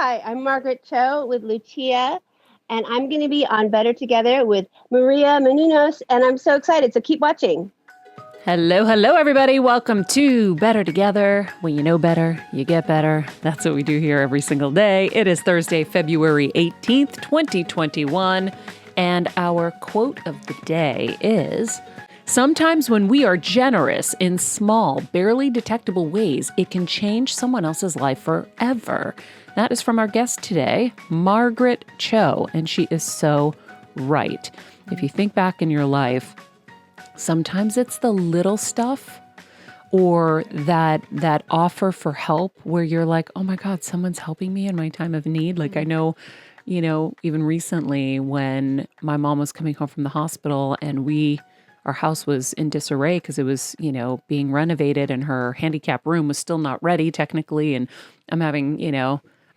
Hi, I'm Margaret Cho with Lucia, and I'm going to be on Better Together with Maria Menounos, and I'm so excited. So keep watching. Hello, everybody. Welcome to Better Together. When you know better, you get better. That's what we do here every single day. It is Thursday, February 18th, 2021, and our quote of the day is, "Sometimes when we are generous in small, barely detectable ways, it can change someone else's life forever." That is from our guest today, Margaret Cho, and she is so right. If you think back in your life, sometimes it's the little stuff or that offer for help where you're like, oh my God, someone's helping me in my time of need. Like I know, even recently when my mom was coming home from the hospital and our house was in disarray because it was, being renovated and her handicap room was still not ready technically. And I'm having,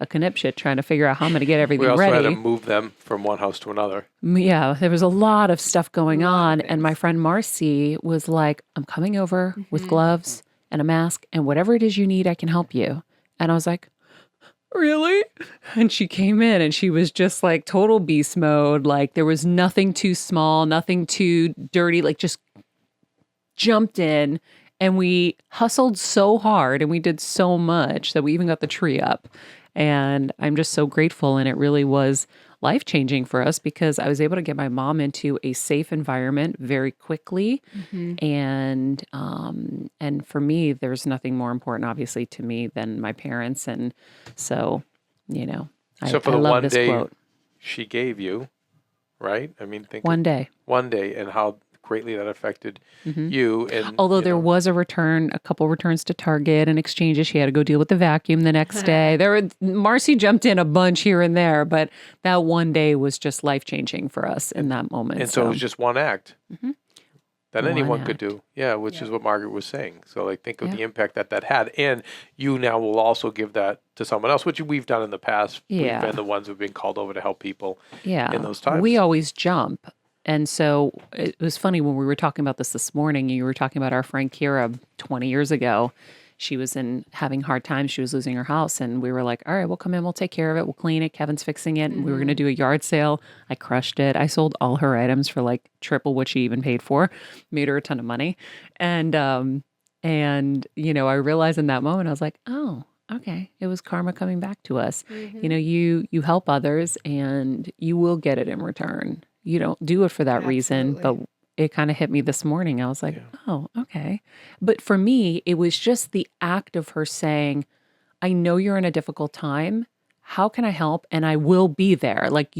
a conniption trying to figure out how I'm going to get everything ready. We also had to move them from one house to another. Yeah, there was a lot of stuff going on. And my friend Marcy was like, I'm coming over with gloves and a mask and whatever it is you need, I can help you. And I was like, really? And she came in and she was just like total beast mode. Like there was nothing too small, nothing too dirty, like just jumped in. And we hustled so hard and we did so much that we even got the tree up. And I'm just so grateful. And it really was life-changing for us because I was able to get my mom into a safe environment very quickly. And for me, there's nothing more important, obviously, to me than my parents. And so, So for I the love one this day quote. she gave you, right? I mean, think One day. One day and how greatly that affected you. And Although there was a couple returns to Target and exchanges. She had to go deal with the vacuum the next day. Marcy jumped in a bunch here and there, but that one day was just life-changing for us in that moment. And so it was just one act that anyone One could act. do. Yeah, which is what Margaret was saying. So like think of the impact that had. And you now will also give that to someone else, which we've done in the past. Yeah. We've been the ones who've been called over to help people in those Yeah, times. we always jump. And so it was funny when we were talking about this morning, you were talking about our friend Kira 20 years ago. She was having hard times. She was losing her house. And we were like, all right, we'll come in. We'll take care of it. We'll clean it. Kevin's fixing it. And we were going to do a yard sale. I crushed it. I sold all her items for like triple what she even paid for. Made her a ton of money. And I realized in that moment, I was like, oh, okay. It was karma coming back to us. You help others and you will get it in return. You don't do it for that reason, but it kind of hit me this morning. I was like, oh, okay. But for me, it was just the act of her saying, I know you're in a difficult time. How can I help? And I will be there. Like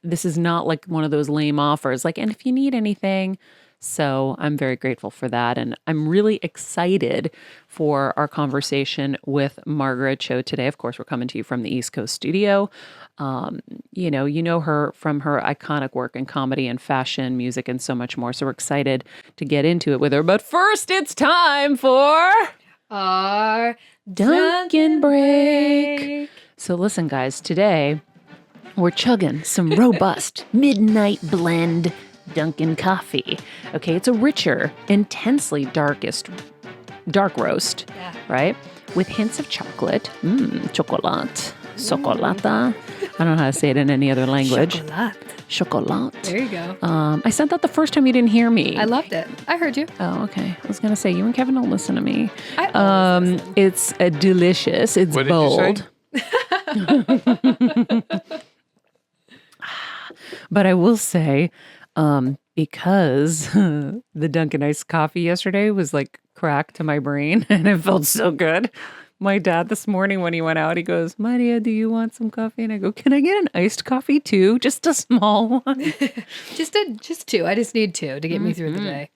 this is not like one of those lame offers. Like, and if you need anything. So I'm very grateful for that. And I'm really excited for our conversation with Margaret Cho today. Of course, we're coming to you from the East Coast studio. You know her from her iconic work in comedy and fashion, music, and so much more. So we're excited to get into it with her. But first, it's time for our Dunkin break. So listen, guys, today we're chugging some robust midnight blend Dunkin coffee. Okay, it's a richer, intensely dark roast, right? With hints of chocolate, chocolate, chocolata. I don't know how to say it in any other language. Chocolate. There you go. I said that the first time you didn't hear me. I loved it. I heard you. Oh, okay. I was gonna say you and Kevin don't listen to me. I always listen. It's delicious. It's What did bold. you say? But I will say, because the Dunkin' iced coffee yesterday was like crack to my brain and it felt so good. My dad this morning when he went out, he goes, Maria, do you want some coffee? And I go, can I get an iced coffee too? Just a small one. just two. I just need two to get me through the day.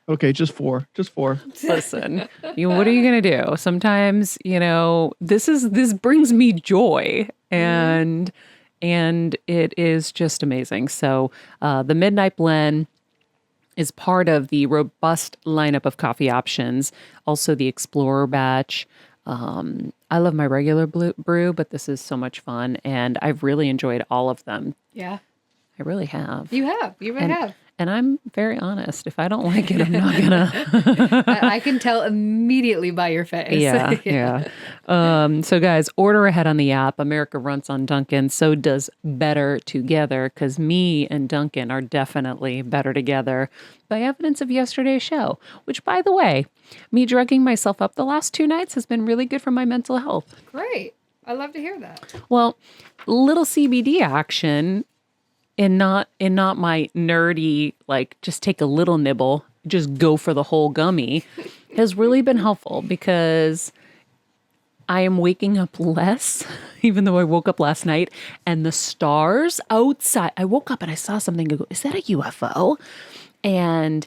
Okay, just four. Just four. Listen, what are you going to do? Sometimes, this brings me joy and it is just amazing. So the Midnight Blend is part of the robust lineup of coffee options. Also the Explorer batch. I love my regular brew, but this is so much fun. And I've really enjoyed all of them. Yeah. I really have. You have. You really have. And I'm very honest. If I don't like it, I'm not gonna. I can tell immediately by your face. Yeah. So guys, order ahead on the app. America runs on Dunkin. So does Better Together, because me and Dunkin are definitely better together by evidence of yesterday's show, which, by the way, me drugging myself up the last 2 nights has been really good for my mental health. Great. I love to hear that. Well, little CBD action, and not my nerdy, like, just take a little nibble, just go for the whole gummy, has really been helpful because I am waking up less, even though I woke up last night, and the stars outside, I woke up and I saw something, go, is that a UFO? And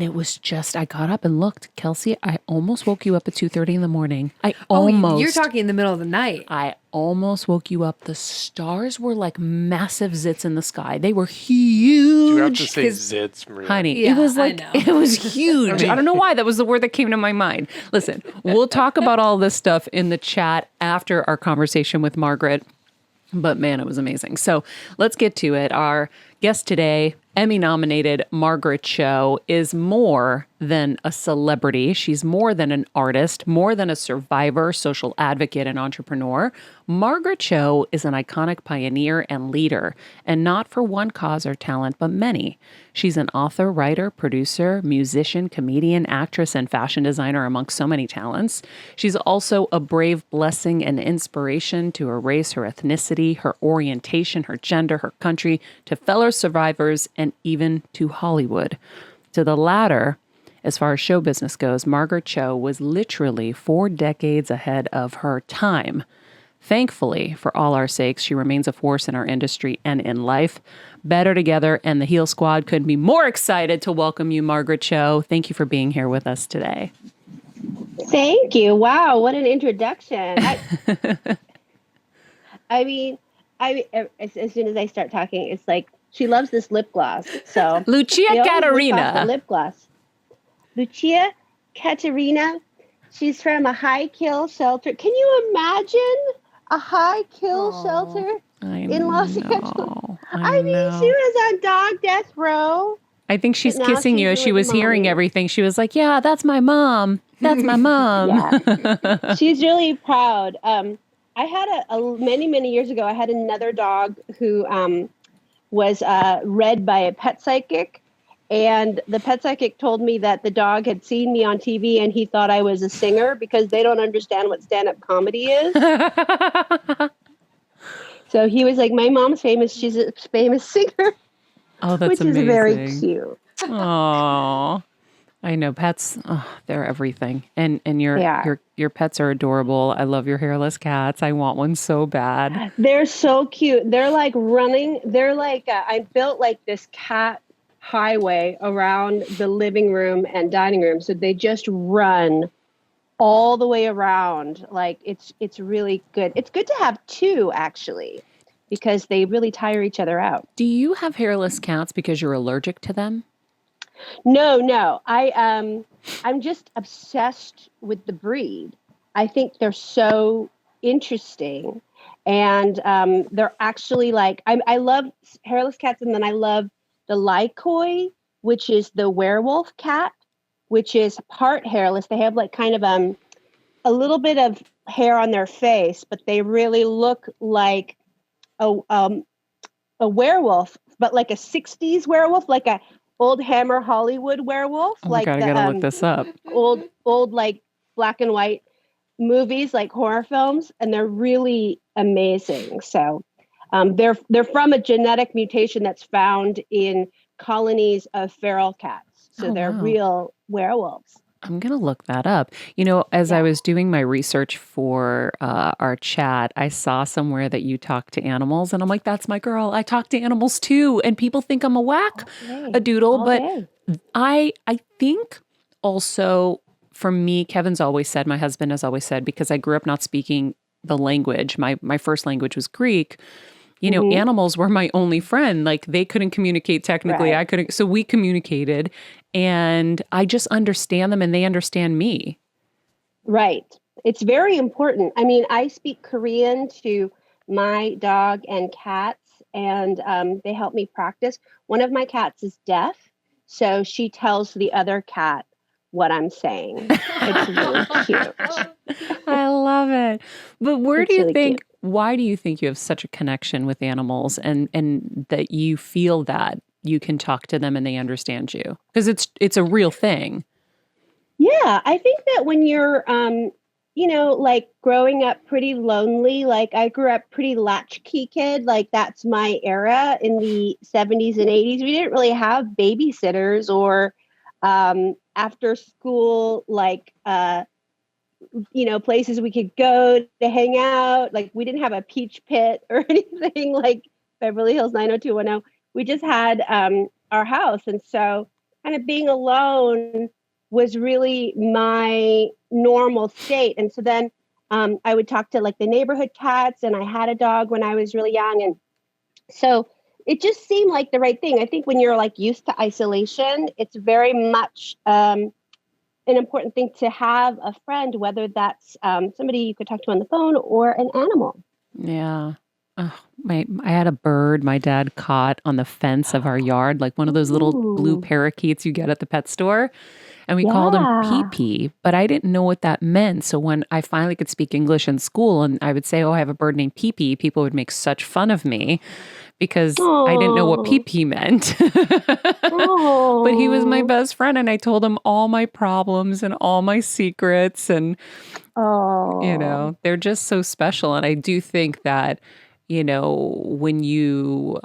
it was just, I got up and looked. Kelsey, I almost woke you up at 2:30 in the morning. You're talking in the middle of the night. I almost woke you up. The stars were like massive zits in the sky. They were huge. You have to say zits, Maria. Honey, Yeah, it was like, it was huge. I don't know why. That was the word that came to my mind. Listen, we'll talk about all this stuff in the chat after our conversation with Margaret. But man, it was amazing. So let's get to it. Our guest today, Emmy-nominated Margaret Cho, is more than a celebrity. She's more than an artist, more than a survivor, social advocate, and entrepreneur. Margaret Cho is an iconic pioneer and leader, and not for one cause or talent, but many. She's an author, writer, producer, musician, comedian, actress, and fashion designer, amongst so many talents. She's also a brave blessing and inspiration to her race, her ethnicity, her orientation, her gender, her country, to fellow survivors, and even to Hollywood. To the latter, as far as show business goes, Margaret Cho was literally 4 decades ahead of her time. Thankfully, for all our sakes, she remains a force in our industry and in life. Better Together and the Heel Squad couldn't be more excited to welcome you, Margaret Cho. Thank you for being here with us today. Thank you. Wow, what an introduction. As soon as I start talking, it's like she loves this lip gloss. So Lucia Caterina. Lip gloss. Lucia Caterina. She's from a high kill shelter. Can you imagine a high kill shelter in Los Angeles? I mean, she was on dog death row. I think she's kissing you as she was hearing everything. She was like, yeah, that's my mom. That's my mom. Yeah. She's really proud. I had many years ago, I had another dog who was read by a pet psychic. And the pet psychic told me that the dog had seen me on TV and he thought I was a singer because they don't understand what stand-up comedy is. So he was like, my mom's famous. She's a famous singer. Oh, that's which amazing. Is very cute. Oh, I know pets. Oh, they're everything. And your pets are adorable. I love your hairless cats. I want one so bad. They're so cute. They're like running. They're like, I built like this cat highway around the living room and dining room. So they just run all the way around. Like it's really good. It's good to have 2 actually, because they really tire each other out. Do you have hairless cats because you're allergic to them? No. I'm just obsessed with the breed. I think they're so interesting. And they're actually like, I love hairless cats, and then I love the Lycoy, which is the werewolf cat, which is part hairless. They have like kind of a little bit of hair on their face, but they really look like a werewolf, but like a 60s werewolf, like a old Hammer Hollywood werewolf. Oh my God, I gotta look this up. Old like black and white movies, like horror films, and they're really amazing. So they're from a genetic mutation that's found in colonies of feral cats. So they're real werewolves. I'm going to look that up. You know, as I was doing my research for our chat, I saw somewhere that you talk to animals, and I'm like, that's my girl. I talk to animals too. And people think I'm a doodle. But I think also for me, Kevin's always said, my husband has always said, because I grew up not speaking the language, my first language was Greek. You know, animals were my only friend. Like they couldn't communicate technically. I couldn't. So we communicated, and I just understand them and they understand me. Right. It's very important. I mean, I speak Korean to my dog and cats, and they help me practice. One of my cats is deaf, so she tells the other cat what I'm saying. It's really cute. I love it. But where It's do you really think, cute. why do you think you have such a connection with animals and that you feel that you can talk to them and they understand you? Because it's a real thing. Yeah, I think that when you're, like growing up pretty lonely, like I grew up pretty latchkey kid, like that's my era in the 70s and 80s. We didn't really have babysitters or after school, like, places we could go to hang out. Like we didn't have a peach pit or anything like Beverly Hills 90210. We just had our house. And so kind of being alone was really my normal state. And so then I would talk to like the neighborhood cats, and I had a dog when I was really young. And so it just seemed like the right thing. I think when you're like used to isolation, it's very much an important thing to have a friend, whether that's somebody you could talk to on the phone or an animal. Yeah. Oh, I had a bird my dad caught on the fence of our yard, like one of those little blue Ooh. parakeets you get at the pet store. And we called him Yeah. Pee-Pee, but I didn't know what that meant. So when I finally could speak English in school and I would say, oh, I have a bird named Pee-Pee, people would make such fun of me because I didn't know what Oh. Pee-Pee meant. Oh. But he was my best friend and I told him all my problems and all my secrets. And, Oh. they're just so special. And I do think that, when you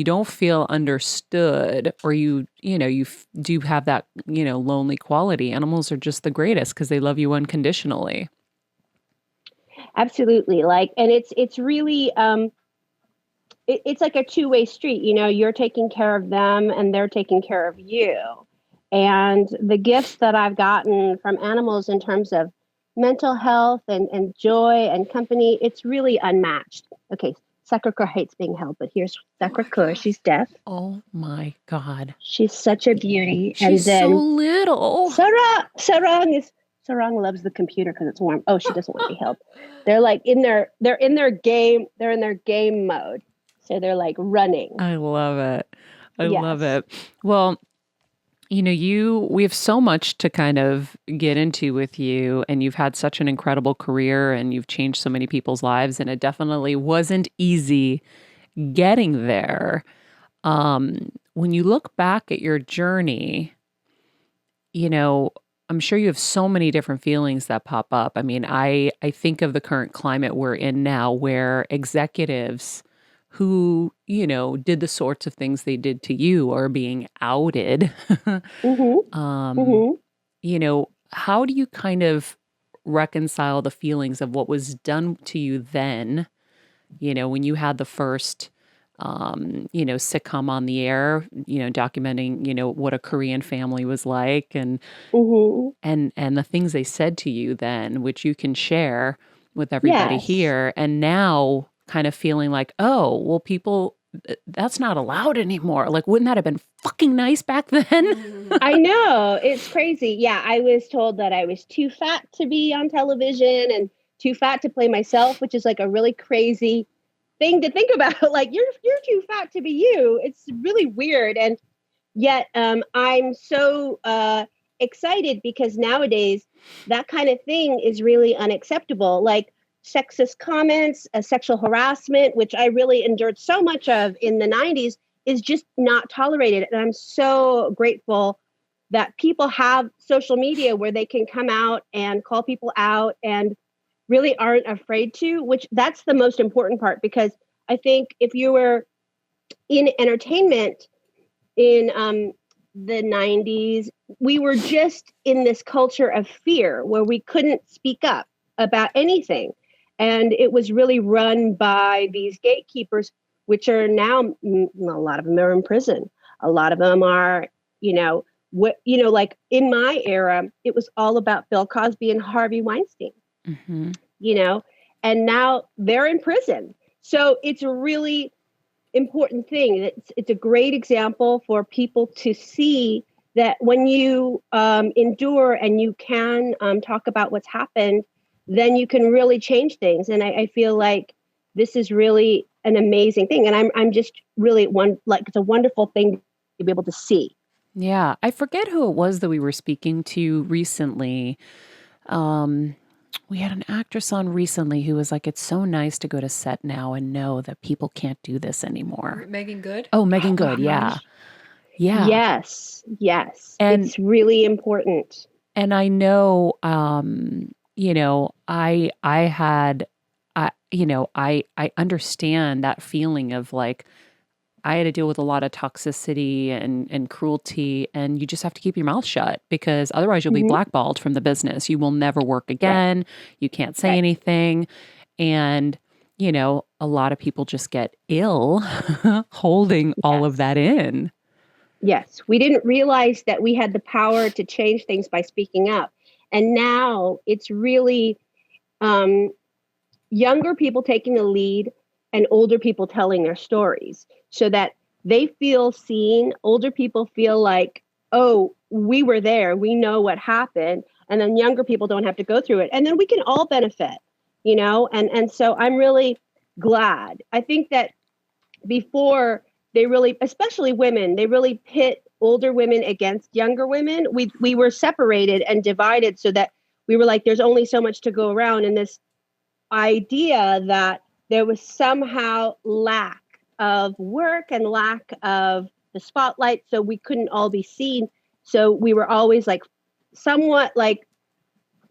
don't feel understood or you do have that, lonely quality, animals are just the greatest because they love you unconditionally. Absolutely. Like, and it's really it's like a two-way street. You're taking care of them and they're taking care of you. And the gifts that I've gotten from animals in terms of mental health and joy and company, it's really unmatched. Okay, Sacre hates being held, but here's Sacre. She's deaf. Oh my God. She's such a beauty. She's and then so little. Sarang loves the computer because it's warm. Oh, she doesn't want to be held. They're like they're in their game mode. So they're like running. I love it. I Yes. love it. Well, we have so much to kind of get into with you, and you've had such an incredible career and you've changed so many people's lives, and it definitely wasn't easy getting there. When you look back at your journey, I'm sure you have so many different feelings that pop up. I mean, I think of the current climate we're in now where executives who, did the sorts of things they did to you are being outed. Mm-hmm. Mm-hmm. How do you kind of reconcile the feelings of what was done to you then, when you had the first, sitcom on the air, documenting, what a Korean family was like and the things they said to you then, which you can share with everybody Yes. here. And now kind of feeling like, oh, well, people, that's not allowed anymore. Like, wouldn't that have been fucking nice back then? I know. It's crazy. Yeah, I was told that I was too fat to be on television and too fat to play myself, which is like a really crazy thing to think about. Like you're too fat to be you. It's really weird. And yet I'm so excited because nowadays that kind of thing is really unacceptable. Like sexist comments, sexual harassment, which I really endured so much of in the 90s, is just not tolerated. And I'm so grateful that people have social media where they can come out and call people out and really aren't afraid to, which that's the most important part. Because I think if you were in entertainment in the 90s, we were just in this culture of fear where we couldn't speak up about anything. And it was really run by these gatekeepers, which are now, a lot of them are in prison. A lot of them are, like in my era, it was all about Bill Cosby and Harvey Weinstein, and now they're in prison. So it's a really important thing. It's a great example for people to see that when you endure and you can talk about what's happened, then you can really change things. And I feel like this is really an amazing thing. And I'm just really it's a wonderful thing to be able to see. Yeah. I forget who it was that we were speaking to recently. We had an actress on recently who was like, it's so nice to go to set now and know that people can't do this anymore. Megan Good? Oh, Megan Good. Yeah. Yeah. Yes. And it's really important. And I know, you know, I understand that feeling of like, I had to deal with a lot of toxicity and cruelty, and you just have to keep your mouth shut because otherwise you'll be blackballed from the business. You will never work again. Right. You can't say anything. And, you know, a lot of people just get ill holding all of that in. Yes. We didn't realize that we had the power to change things by speaking up. And now it's really younger people taking the lead and older people telling their stories so that they feel seen. Older people feel like, oh, we were there. We know what happened. And then younger people don't have to go through it. And then we can all benefit, you know? And so I'm really glad. I think that before they really, especially women, they really pit older women against younger women. We were separated and divided so that we were like, there's only so much to go around. And this idea that there was somehow lack of work and lack of the spotlight, so we couldn't all be seen. So we were always like somewhat like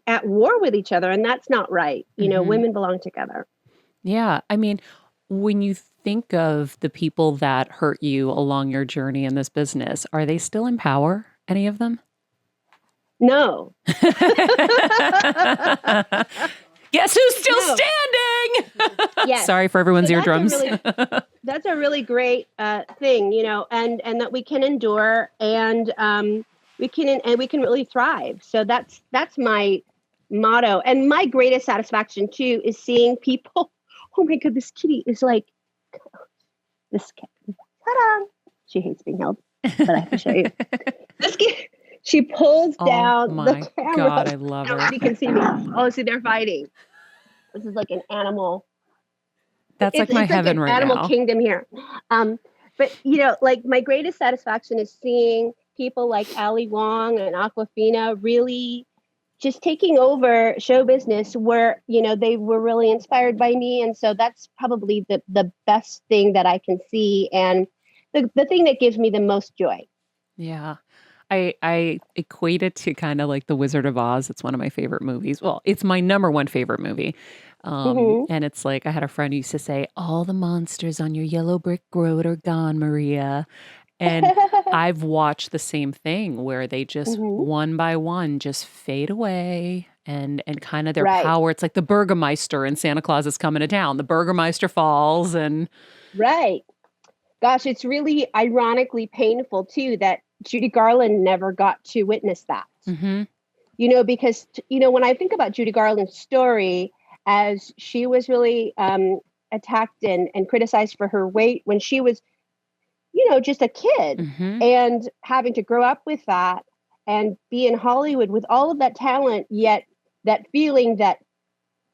at war with each other, and that's not right. You know, women belong together. Yeah. I mean, when you think of the people that hurt you along your journey in this business, are they still in power, any of them? No. Guess who's still standing? Yes. Sorry for everyone's eardrums. That's a really great thing, you know, and that we can endure and we can really thrive. So that's my motto. And my greatest satisfaction too is seeing people. Oh my God, this kitty is like this cat. Ta-da! She hates being held, but I have to show you. This kitty. She pulls down the camera. God, I love her. You can see me. Oh, see, they're fighting. This is like an animal. That's like my heaven right now. Animal kingdom here. But you know, like my greatest satisfaction is seeing people like Ali Wong and Aquafina really just taking over show business where, you know, they were really inspired by me. And so that's probably the best thing that I can see. And the thing that gives me the most joy. Yeah. I equate it to kind of like The Wizard of Oz. It's one of my favorite movies. Well, it's my number one favorite movie. And it's like, I had a friend who used to say, all the monsters on your yellow brick road are gone, Maria. And I've watched the same thing where they just one by one just fade away and kind of their power. It's like the Burgermeister in Santa Claus is coming to town. The Burgermeister falls and... Right. Gosh, it's really ironically painful too that Judy Garland never got to witness that. You know, because, you know, when I think about Judy Garland's story, as she was really attacked and criticized for her weight when she was, you know, just a kid and having to grow up with that and be in Hollywood with all of that talent, yet that feeling that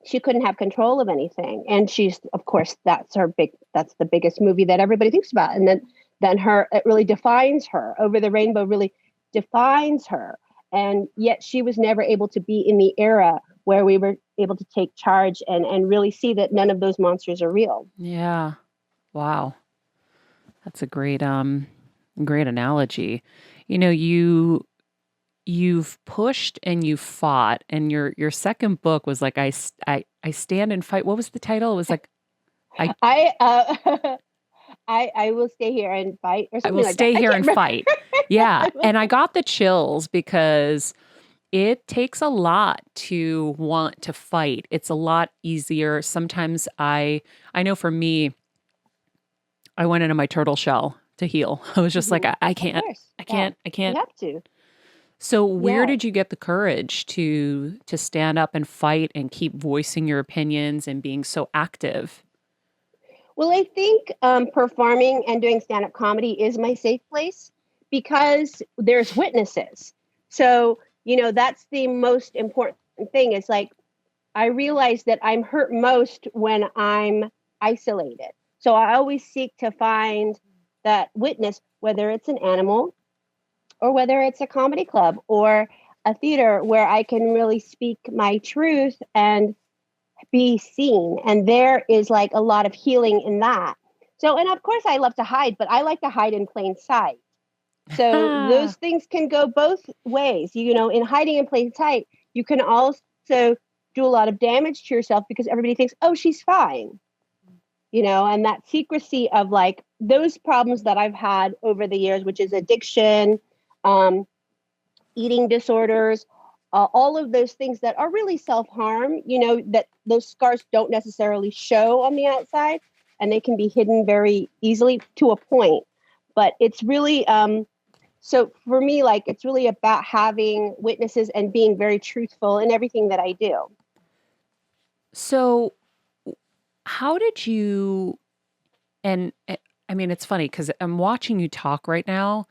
she couldn't have control of anything. And she's, of course, that's the biggest movie that everybody thinks about. And then it really defines her. Over the Rainbow really defines her. And yet she was never able to be in the era where we were able to take charge and really see that none of those monsters are real. Yeah. Wow. That's a great analogy. You know, you've pushed and you've fought, and your second book was like, I stand and fight. What was the title? It was like, I will stay here and fight, or something I will stay here and fight. Yeah. And I got the chills because it takes a lot to want to fight. It's a lot easier. Sometimes I know for me, I went into my turtle shell to heal. I was just like, I can't. You have to. So where did you get the courage to stand up and fight and keep voicing your opinions and being so active? Well, I think performing and doing stand-up comedy is my safe place because there's witnesses. So, you know, that's the most important thing. It's like, I realize that I'm hurt most when I'm isolated. So I always seek to find that witness, whether it's an animal or whether it's a comedy club or a theater where I can really speak my truth and be seen. And there is like a lot of healing in that. So, and of course I love to hide, but I like to hide in plain sight. So those things can go both ways. You know, in hiding in plain sight, you can also do a lot of damage to yourself because everybody thinks, oh, she's fine. You know, and that secrecy of like those problems that I've had over the years, which is addiction, eating disorders, all of those things that are really self-harm, you know, that those scars don't necessarily show on the outside and they can be hidden very easily to a point. But it's really, so for me, like, it's really about having witnesses and being very truthful in everything that I do. So how did you, and I mean, it's funny because I'm watching you talk right now.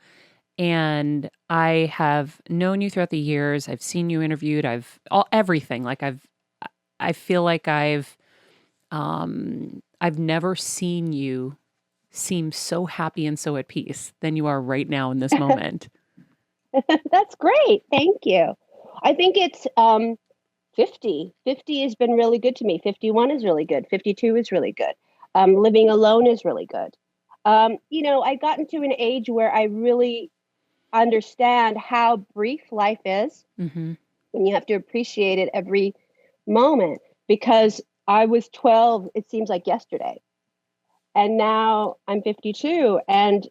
And I have known you throughout the years. I've seen you interviewed. Everything. Like I feel like I've never seen you seem so happy and so at peace than you are right now in this moment. That's great. Thank you. I think it's 50. 50 has been really good to me. 51 is really good. 52 is really good. Living alone is really good. You know, I got into an age where I really understand how brief life is, and you have to appreciate it every moment, because I was 12, it seems like yesterday, and now I'm 52, and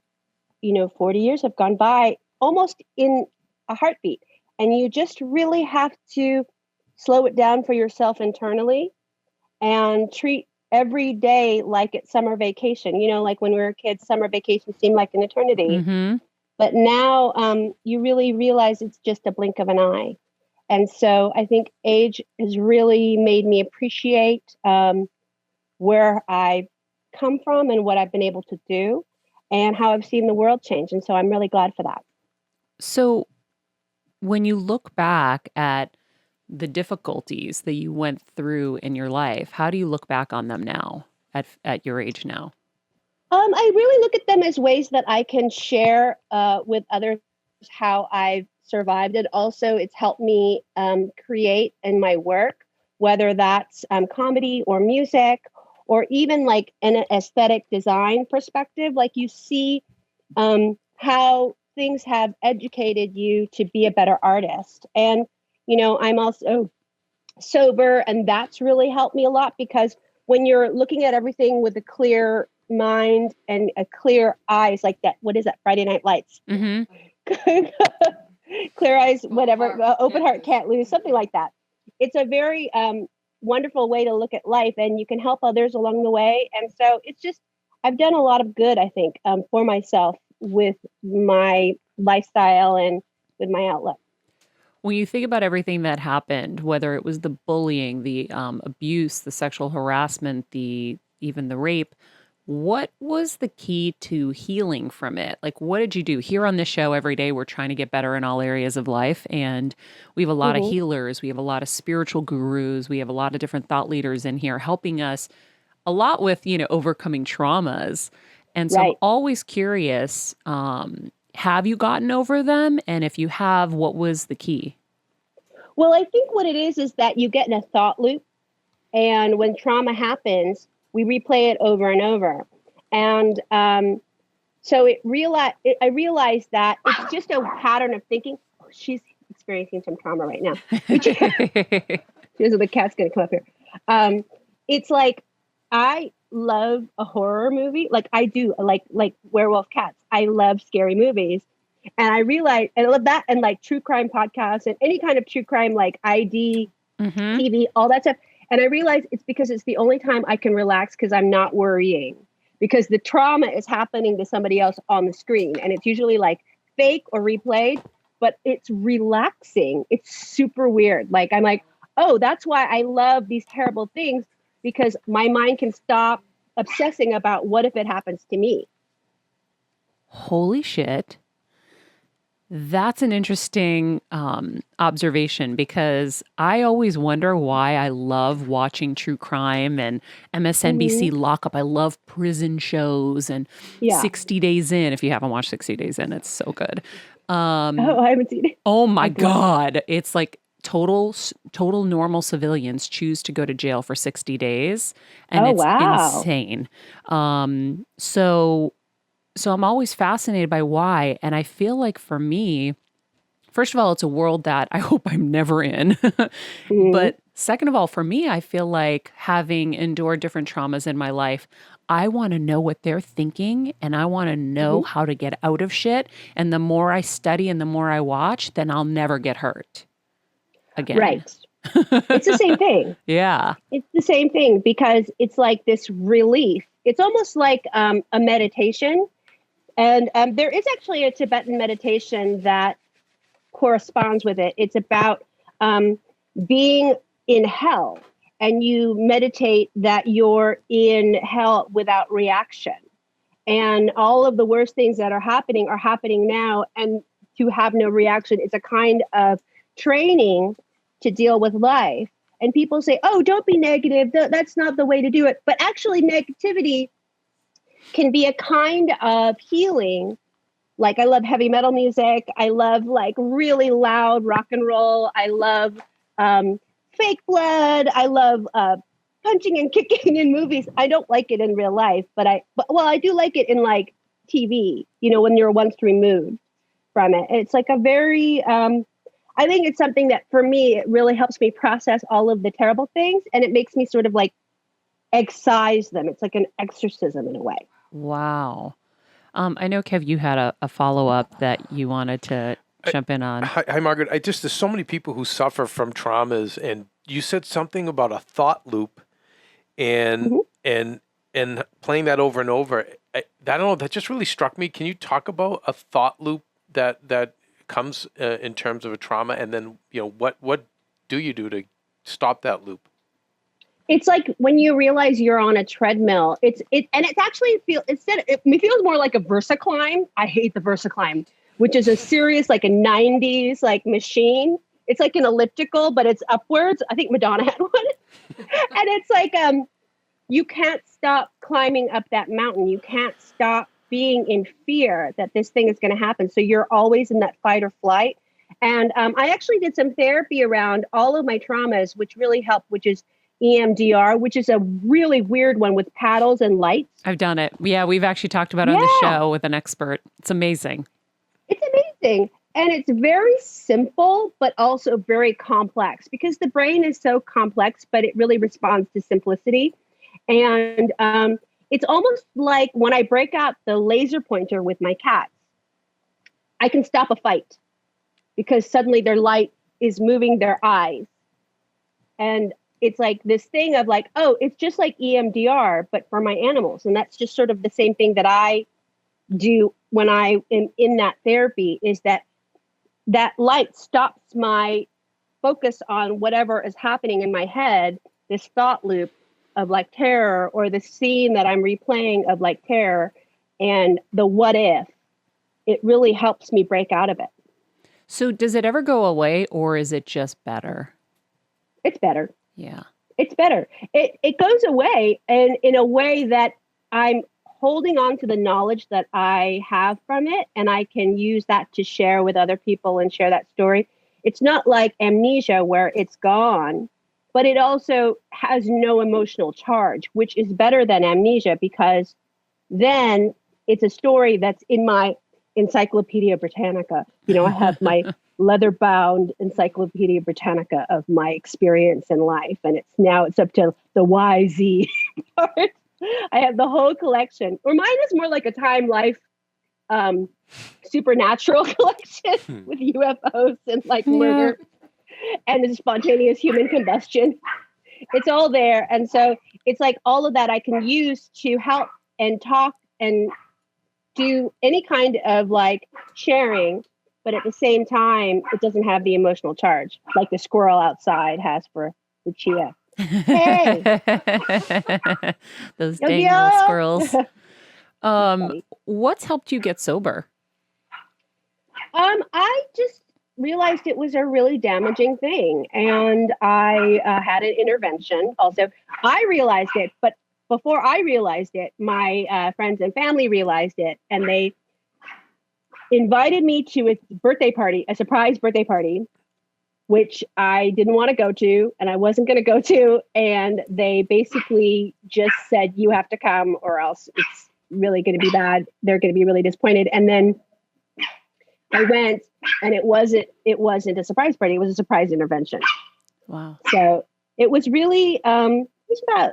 you know, 40 years have gone by almost in a heartbeat, and you just really have to slow it down for yourself internally and treat every day like it's summer vacation. You know, like when we were kids, summer vacation seemed like an eternity. But now you really realize it's just a blink of an eye. And so I think age has really made me appreciate where I've come from and what I've been able to do and how I've seen the world change. And so I'm really glad for that. So when you look back at the difficulties that you went through in your life, how do you look back on them now at your age now? I really look at them as ways that I can share with others how I've survived it. Also, it's helped me create in my work, whether that's comedy or music, or even like an aesthetic design perspective. Like you see how things have educated you to be a better artist. And, you know, I'm also sober, and that's really helped me a lot, because when you're looking at everything with a clear mind and a clear eyes, like that, what is that, Friday Night Lights? Clear eyes, whatever, open heart can't lose, something like that. It's a very wonderful way to look at life, and you can help others along the way. And so it's just, I've done a lot of good, I think, for myself with my lifestyle and with my outlook. When you think about everything that happened, whether it was the bullying, the abuse, the sexual harassment, even the rape, what was the key to healing from it? Like, what did you do? Here on this show every day, we're trying to get better in all areas of life. And we have a lot of healers. We have a lot of spiritual gurus. We have a lot of different thought leaders in here helping us a lot with, you know, overcoming traumas. And so I'm always curious, have you gotten over them? And if you have, what was the key? Well, I think what it is that you get in a thought loop. And when trauma happens, we replay it over and over. And so I realized that it's just a pattern of thinking. Oh, she's experiencing some trauma right now. The cat's going to come up here. It's like, I love a horror movie. Like I do, like werewolf cats. I love scary movies. And I realized, and I love that, and like true crime podcasts and any kind of true crime, like ID, TV, all that stuff. And I realized it's because it's the only time I can relax, because I'm not worrying, because the trauma is happening to somebody else on the screen. And it's usually like fake or replayed, but it's relaxing. It's super weird. Like, I'm like, oh, that's why I love these terrible things, because my mind can stop obsessing about what if it happens to me. Holy shit. That's an interesting observation because I always wonder why I love watching true crime and MSNBC lockup. I love prison shows and Yeah. 60 Days In. If you haven't watched 60 Days In, it's so good. Oh, I haven't seen it. Oh my I'd love God. It's like total normal civilians choose to go to jail for 60 days. And Oh, it's wow. insane. So I'm always fascinated by why. And I feel like for me, first of all, it's a world that I hope I'm never in. But second of all, for me, I feel like having endured different traumas in my life, I want to know what they're thinking and I want to know how to get out of shit. And the more I study and the more I watch, then I'll never get hurt again. Right. It's the same thing. Yeah. It's the same thing because it's like this relief. It's almost like a meditation. And there is actually a Tibetan meditation that corresponds with it. It's about being in hell, and you meditate that you're in hell without reaction. And all of the worst things that are happening now. And to have no reaction is a kind of training to deal with life. And people say, oh, don't be negative. That's not the way to do it. But actually, negativity can be a kind of healing. Like, I love heavy metal music. I love like really loud rock and roll. I love fake blood. I love punching and kicking in movies. I don't like it in real life, but I do like it in like TV, when you're once removed from it. And it's like a very, I think it's something that for me, it really helps me process all of the terrible things. And it makes me sort of like excise them. It's like an exorcism in a way. Wow. I know, Kev, you had a follow-up that you wanted to jump in on. Hi, Margaret. There's so many people who suffer from traumas, and you said something about a thought loop and playing that over and over. I don't know, that just really struck me. Can you talk about a thought loop that comes in terms of a trauma, and then what do you do to stop that loop? It's like when you realize you're on a treadmill. It feels more like a VersaClimb. I hate the VersaClimb, which is a serious like a 90s like machine. It's like an elliptical, but it's upwards. I think Madonna had one. And it's like you can't stop climbing up that mountain. You can't stop being in fear that this thing is going to happen. So you're always in that fight or flight. And I actually did some therapy around all of my traumas, which really helped, which is EMDR, which is a really weird one with paddles and lights. I've done it. Yeah, we've actually talked about it on the show with an expert. It's amazing. It's amazing. And it's very simple, but also very complex because the brain is so complex, but it really responds to simplicity. And it's almost like when I break out the laser pointer with my cats, I can stop a fight because suddenly their light is moving their eyes. And it's like this thing of like, oh, it's just like EMDR, but for my animals. And that's just sort of the same thing that I do when I am in that therapy, is that light stops my focus on whatever is happening in my head, this thought loop of like terror, or the scene that I'm replaying of like terror and the what if. It really helps me break out of it. So does it ever go away, or is it just better? It's better. Yeah. It's better. It goes away, and in a way that I'm holding on to the knowledge that I have from it, and I can use that to share with other people and share that story. It's not like amnesia where it's gone, but it also has no emotional charge, which is better than amnesia, because then it's a story that's in my Encyclopedia Britannica. I have my leather-bound Encyclopedia Britannica of my experience in life, and it's up to the YZ part. I have the whole collection. Or mine is more like a Time Life supernatural collection with UFOs and like murder and the spontaneous human combustion. It's all there. And so it's like all of that I can use to help and talk and do any kind of like sharing, but at the same time, it doesn't have the emotional charge like the squirrel outside has for the chia. Hey, those dang little squirrels. What's helped you get sober? I just realized it was a really damaging thing, and I had an intervention. Also, I realized it, but before I realized it, my friends and family realized it, and they invited me to a birthday party, a surprise birthday party, which I didn't want to go to, and I wasn't going to go to. And they basically just said, "You have to come, or else it's really going to be bad. They're going to be really disappointed." And then I went, and it wasn't a surprise party. It was a surprise intervention. Wow. So it was really, it was about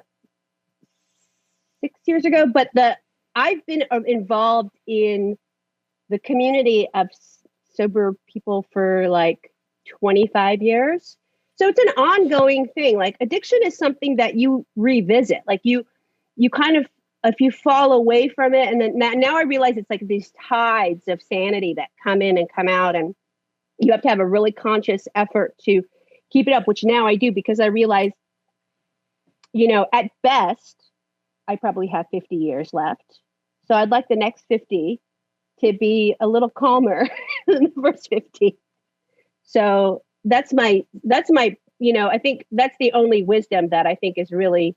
6 years ago, but I've been involved in the community of sober people for like 25 years. So it's an ongoing thing. Like addiction is something that you revisit. Like you kind of, if you fall away from it, and then now I realize it's like these tides of sanity that come in and come out, and you have to have a really conscious effort to keep it up, which now I do, because I realize, at best, I probably have 50 years left. So I'd like the next 50 to be a little calmer than the first 50. So that's my, I think that's the only wisdom that I think is really,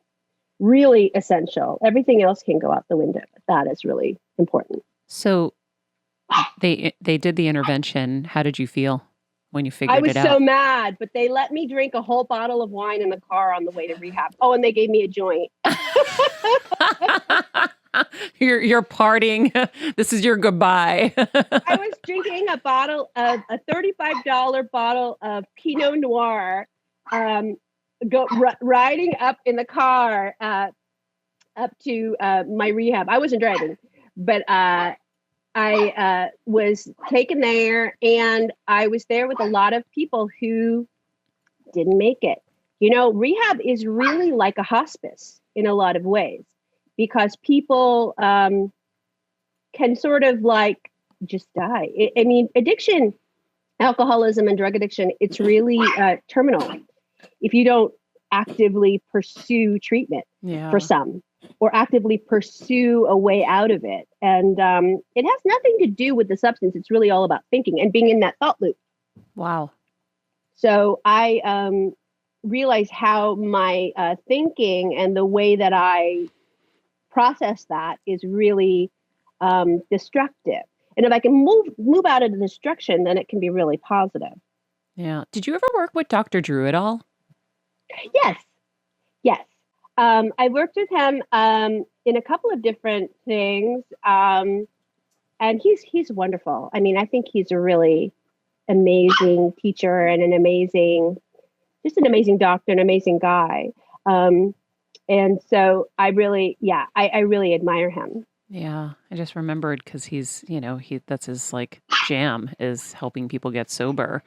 really essential. Everything else can go out the window, but that is really important. So they did the intervention. How did you feel when you figured it out? I was so mad, but they let me drink a whole bottle of wine in the car on the way to rehab. Oh, and they gave me a joint. You're partying. This is your goodbye. I was drinking a $35 bottle of Pinot Noir, riding up in the car up to my rehab. I wasn't driving, but I was taken there, and I was there with a lot of people who didn't make it. Rehab is really like a hospice in a lot of ways, because people can sort of like just die. I mean, addiction, alcoholism and drug addiction, it's really terminal if you don't actively pursue treatment for some, or actively pursue a way out of it. And it has nothing to do with the substance. It's really all about thinking and being in that thought loop. Wow. So I realized how my thinking and the way that I process that is really destructive. And if I can move out of the destruction, then it can be really positive. Yeah. Did you ever work with Dr. Drew at all? Yes. I worked with him in a couple of different things. And he's wonderful. I mean, I think he's a really amazing teacher and an amazing doctor, an amazing guy. And so I really admire him. Yeah. I just remembered because he's, that's his like jam, is helping people get sober.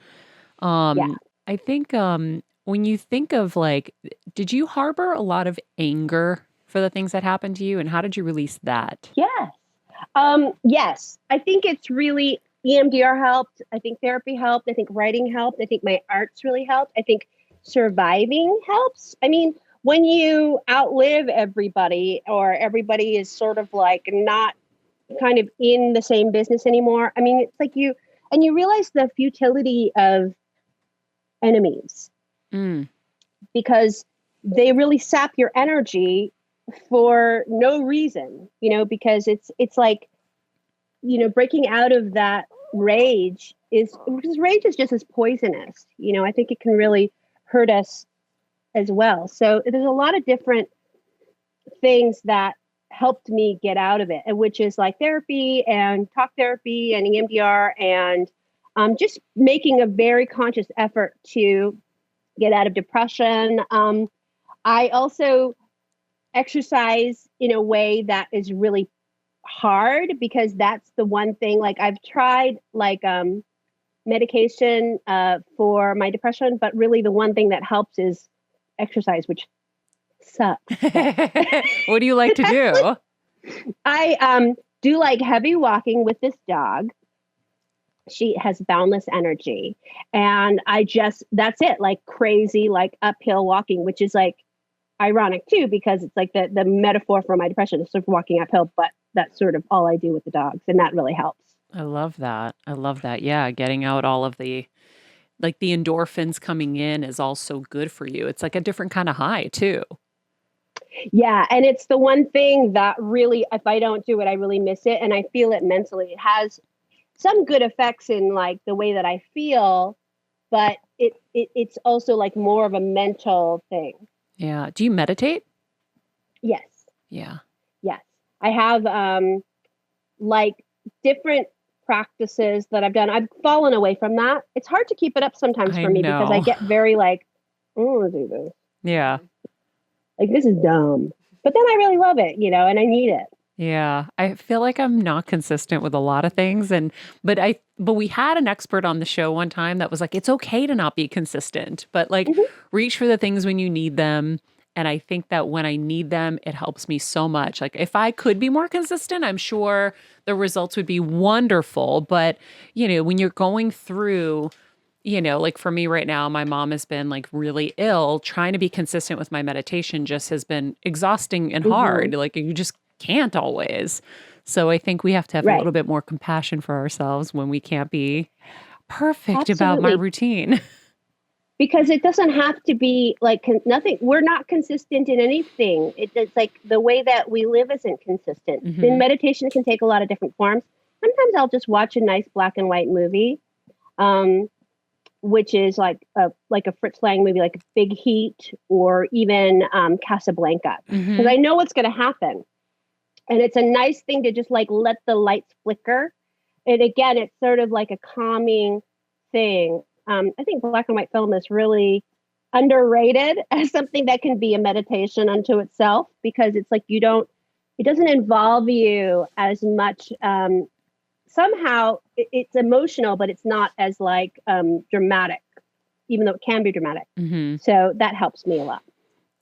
I think when you think of like, did you harbor a lot of anger for the things that happened to you, and how did you release that? Yes. Yes. I think it's really, EMDR helped. I think therapy helped. I think writing helped. I think my arts really helped. I think surviving helps. I mean, when you outlive everybody, or everybody is sort of like not kind of in the same business anymore, I mean, it's like you realize the futility of enemies. Because they really sap your energy for no reason, because it's like, breaking out of that rage because rage is just as poisonous. I think it can really hurt us as well. So there's a lot of different things that helped me get out of it, which is like therapy and talk therapy and EMDR, and just making a very conscious effort to get out of depression. I also exercise in a way that is really hard, because that's the one thing, like I've tried like medication for my depression, but really the one thing that helps is exercise, which sucks. What do you like to do? I do like heavy walking with this dog. She has boundless energy, and that's it, like crazy, like uphill walking, which is like ironic too, because it's like the metaphor for my depression is sort of walking uphill, but that's sort of all I do with the dogs, and that really helps. I love that. I love that. Yeah, getting out all of the like the endorphins coming in is also good for you. It's like a different kind of high too. Yeah, and it's the one thing that really, if I don't do it, I really miss it, and I feel it mentally. It has some good effects in like the way that I feel, but it's also like more of a mental thing. Yeah. Do you meditate? Yes, Yeah. yes. I have like different practices that I've done. I've fallen away from that. It's hard to keep it up sometimes I for me because I know. get very like, I don't want to do this. Yeah. Like this is dumb. But then I really love it, and I need it. Yeah. I feel like I'm not consistent with a lot of things but we had an expert on the show one time that was like it's okay to not be consistent, but like Mhm. reach for the things when you need them. And I think that when I need them, it helps me so much. Like if I could be more consistent, I'm sure the results would be wonderful, but when you're going through like for me right now, my mom has been like really ill. Trying to be consistent with my meditation just has been exhausting and hard. Mhm. Like you just can't always. So I think we have to have a Right. little bit more compassion for ourselves when we can't be perfect about my Absolutely. routine. Because it doesn't have to be like nothing. We're not consistent in anything. It's like the way that we live isn't consistent. Then Mhm. meditation can take a lot of different forms. Sometimes I'll just watch a nice black and white movie, um, which is like a Fritz Lang movie, like Big Heat or even Casablanca, because Mhm. I know what's going to happen, and it's a nice thing to just like let the lights flicker. And again, it's sort of like a calming thing. I think black and white film is really underrated as something that can be a meditation unto itself because it's like it doesn't involve you as much. Somehow it's emotional, but it's not as like dramatic, even though it can be dramatic. Mhm. So that helps me a lot.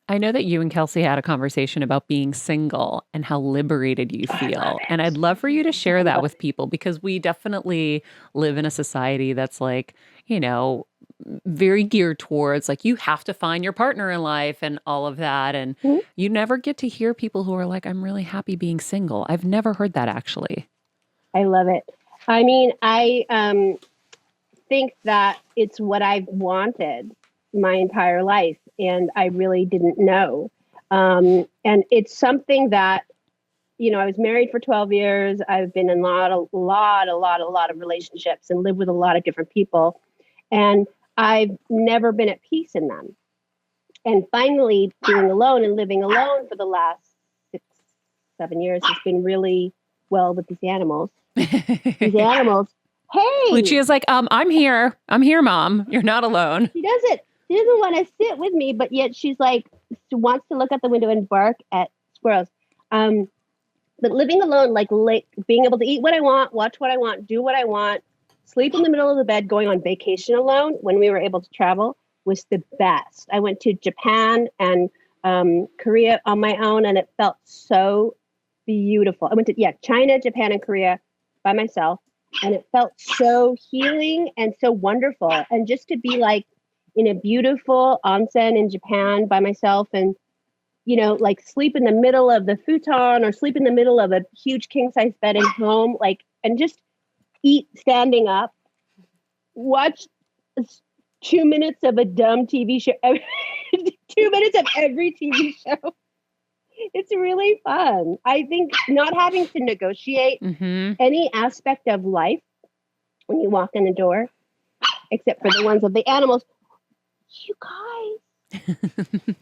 I know that you and Kelsey had a conversation about being single and how liberated you Oh, I love feel. And it. I'd love for you to share I that love with people because we definitely live in a society that's like, very geared towards like you have to find your partner in life and all of that. And it. you never get to hear people who are like, I'm really happy being single. I've never heard that actually. I love it. I mean, I think that it's what I've wanted my entire life, and I really didn't know. And it's something that I was married for 12 years. I've been in a lot of relationships and lived with a lot of different people, and I've never been at peace in them. And finally, being alone and living alone for the last 6, 7 years has been really well with these animals. These animals. Hey, Lucia's like, I'm here. I'm here, Mom. You're not alone. She doesn't want to sit with me, but yet she wants to look out the window and bark at squirrels. But living alone, like being able to eat what I want, watch what I want, do what I want, sleep in the middle of the bed, going on vacation alone when we were able to travel was the best. I went to Japan and Korea on my own, and it felt so beautiful. I went to China, Japan, and Korea by myself, and it felt so healing and so wonderful. And just to be like in a beautiful onsen in Japan by myself and like sleep in the middle of the futon or sleep in the middle of a huge king size bed at home, like, and just eat standing up, watch 2 minutes of a dumb TV show, 2 minutes of every TV show. It's really fun. I think not having to negotiate any aspect of life when you walk in the door, except for the ones of the animals. You guys.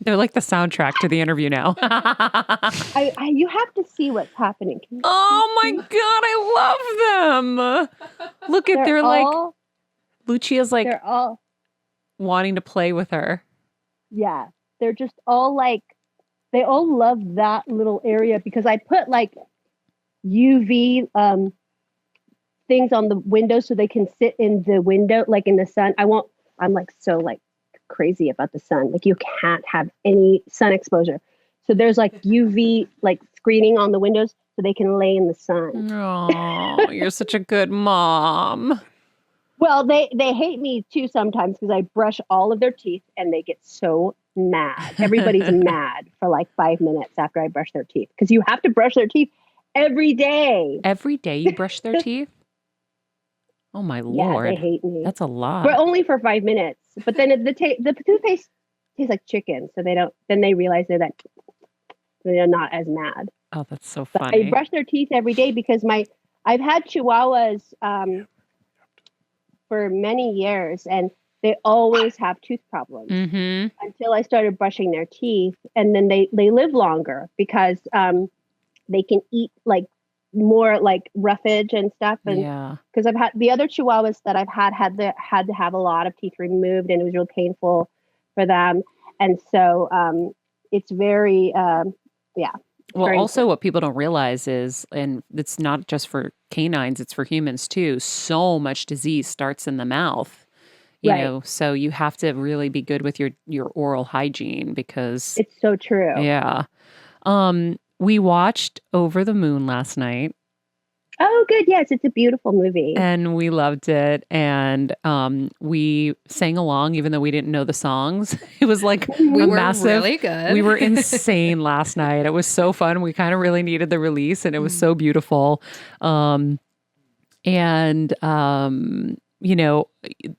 They're like the soundtrack to the interview now. You have to see what's happening. Oh my God, I love them. Look at they're like Lucia's like they're all wanting to play with her. Yeah, they're just all like they all love that little area because I put like UV things on the window so they can sit in the window, like in the sun. I'm like so like crazy about the sun. Like you can't have any sun exposure. So there's like UV like screening on the windows so they can lay in the sun. Oh, you're such a good mom. Well, they hate me too sometimes because I brush all of their teeth and they get so mad. Everybody's mad for like 5 minutes after I brush their teeth because you have to brush their teeth every day. Every day you brush their teeth? Oh my Yeah, Lord. they hate me. That's a lot. But only for 5 minutes. But then the toothpaste tastes like chicken, so then they realize they're not as mad. Oh, that's so But funny. I brush their teeth every day because I've had Chihuahuas for many years, and they always have tooth problems until I started brushing their teeth, and then they live longer because they can eat like more like roughage and stuff, and because I've had the other Chihuahuas that I've had to have a lot of teeth removed, and it was real painful for them, and so it's very Well, also what people don't realize is, and it's not just for canines, it's for humans too, so much disease starts in the mouth, you know, so you have to really be good with your oral hygiene because it's so true. Yeah. We watched Over the Moon last night. Oh, good. Yes, it's a beautiful movie. And we loved it. And we sang along, even though we didn't know the songs. It was like we were massive. Really good. We were insane last night. It was so fun. We kind of really needed the release, and it was so beautiful. You know,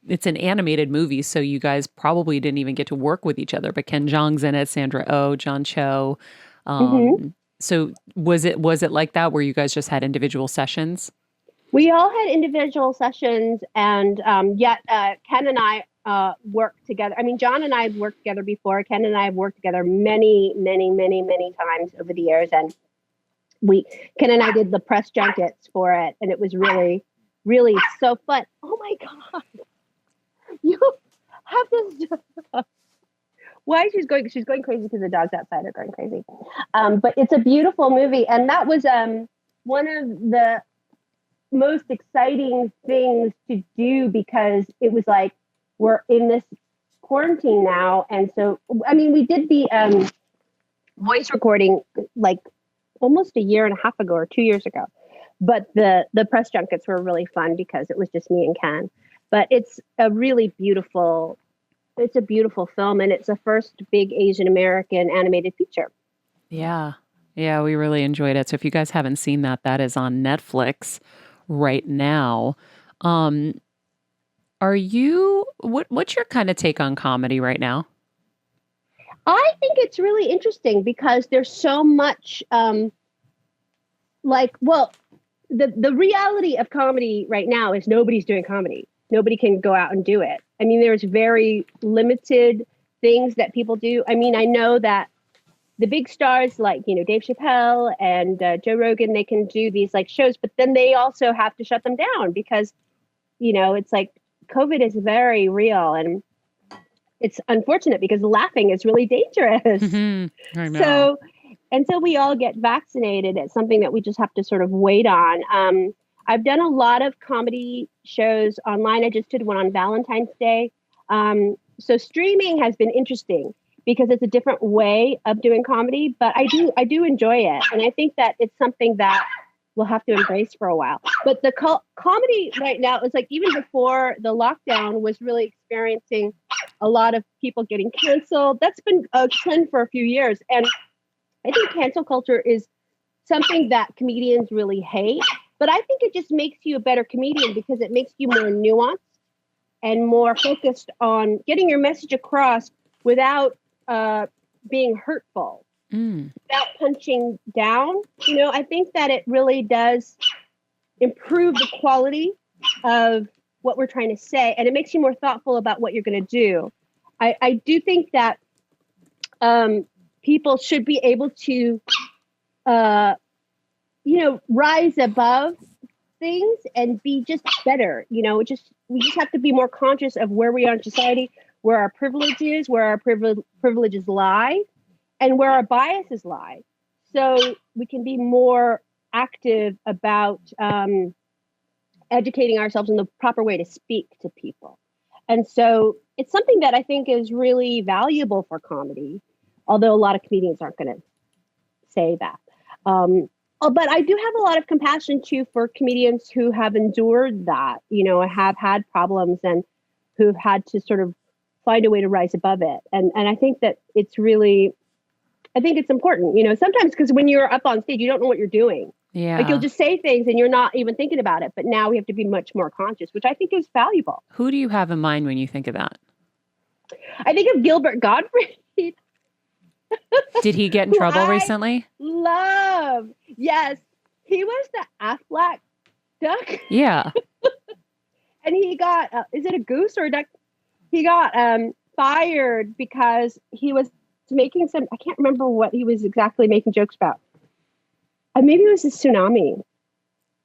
it's an animated movie, so you guys probably didn't even get to work with each other. But Ken Jeong's in it, Sandra Oh, John Cho. So was it like that where you guys just had individual sessions? We all had individual sessions, and yet Ken and I worked together. I mean, John and I have worked together before. Ken and I have worked together many times over the years, and Ken and I did the press junkets for it, and it was really, really so fun. Oh my God, you have this. Why she's going crazy because the dogs outside are going crazy. But it's a beautiful movie. And that was one of the most exciting things to do because it was like, we're in this quarantine now. And so, I mean, we did the voice recording like almost a year and a half ago or 2 years ago. But the press junkets were really fun because it was just me and Ken. But it's a really beautiful film, and it's the first big Asian American animated feature. Yeah, we really enjoyed it. So if you guys haven't seen that, that is on Netflix right now. Are you what's your kind of take on comedy right now? I think it's really interesting because there's so much the reality of comedy right now is nobody's doing comedy. Nobody can go out and do it. I mean, there's very limited things that people do. I mean, I know that the big stars like, you know, Dave Chappelle and Joe Rogan, they can do these like shows, but then they also have to shut them down because, you know, it's like COVID is very real and it's unfortunate because laughing is really dangerous. I know. So we all get vaccinated, it's something that we just have to sort of wait on. I've done a lot of comedy shows online. I just did one on Valentine's Day. So streaming has been interesting because it's a different way of doing comedy, but I do enjoy it. And I think that it's something that we'll have to embrace for a while. But the comedy right now is like, even before the lockdown was really experiencing a lot of people getting canceled. That's been a trend for a few years. And I think cancel culture is something that comedians really hate. But I think it just makes you a better comedian because it makes you more nuanced and more focused on getting your message across without being hurtful, without punching down. You know, I think that it really does improve the quality of what we're trying to say, and it makes you more thoughtful about what you're going to do. I do think that people should be able to rise above things and be just better. You know, we just have to be more conscious of where we are in society, where our privileges lie, and where our biases lie. So we can be more active about educating ourselves in the proper way to speak to people. And so it's something that I think is really valuable for comedy, although a lot of comedians aren't going to say that. But I do have a lot of compassion too for comedians who have endured that, you know, have had problems and who've had to sort of find a way to rise above it. And I think that it's important, you know, sometimes because when you're up on stage, you don't know what you're doing. Yeah. Like you'll just say things and you're not even thinking about it. But now we have to be much more conscious, which I think is valuable. Who do you have in mind when you think of that? I think of Gilbert Gottfried. Did he get in Who trouble I recently? Love. Yes. He was the Aflac duck. Yeah. And he got, is it a goose or a duck? He got fired because he was making some, I can't remember what he was exactly making jokes about. Maybe it was a tsunami.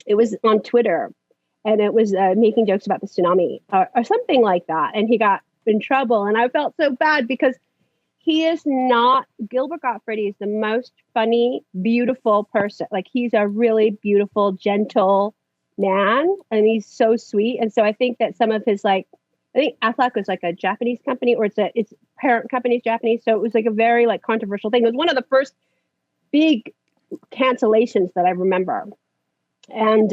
It was on Twitter and it was making jokes about the tsunami or something like that. And he got in trouble. And I felt so bad because he is not, Gilbert Gottfried is the most funny, beautiful person. Like he's a really beautiful, gentle man and he's so sweet. And so I think that some of his I think Aflac was like a Japanese company or its parent company is Japanese. So it was like a very controversial thing. It was one of the first big cancellations that I remember. And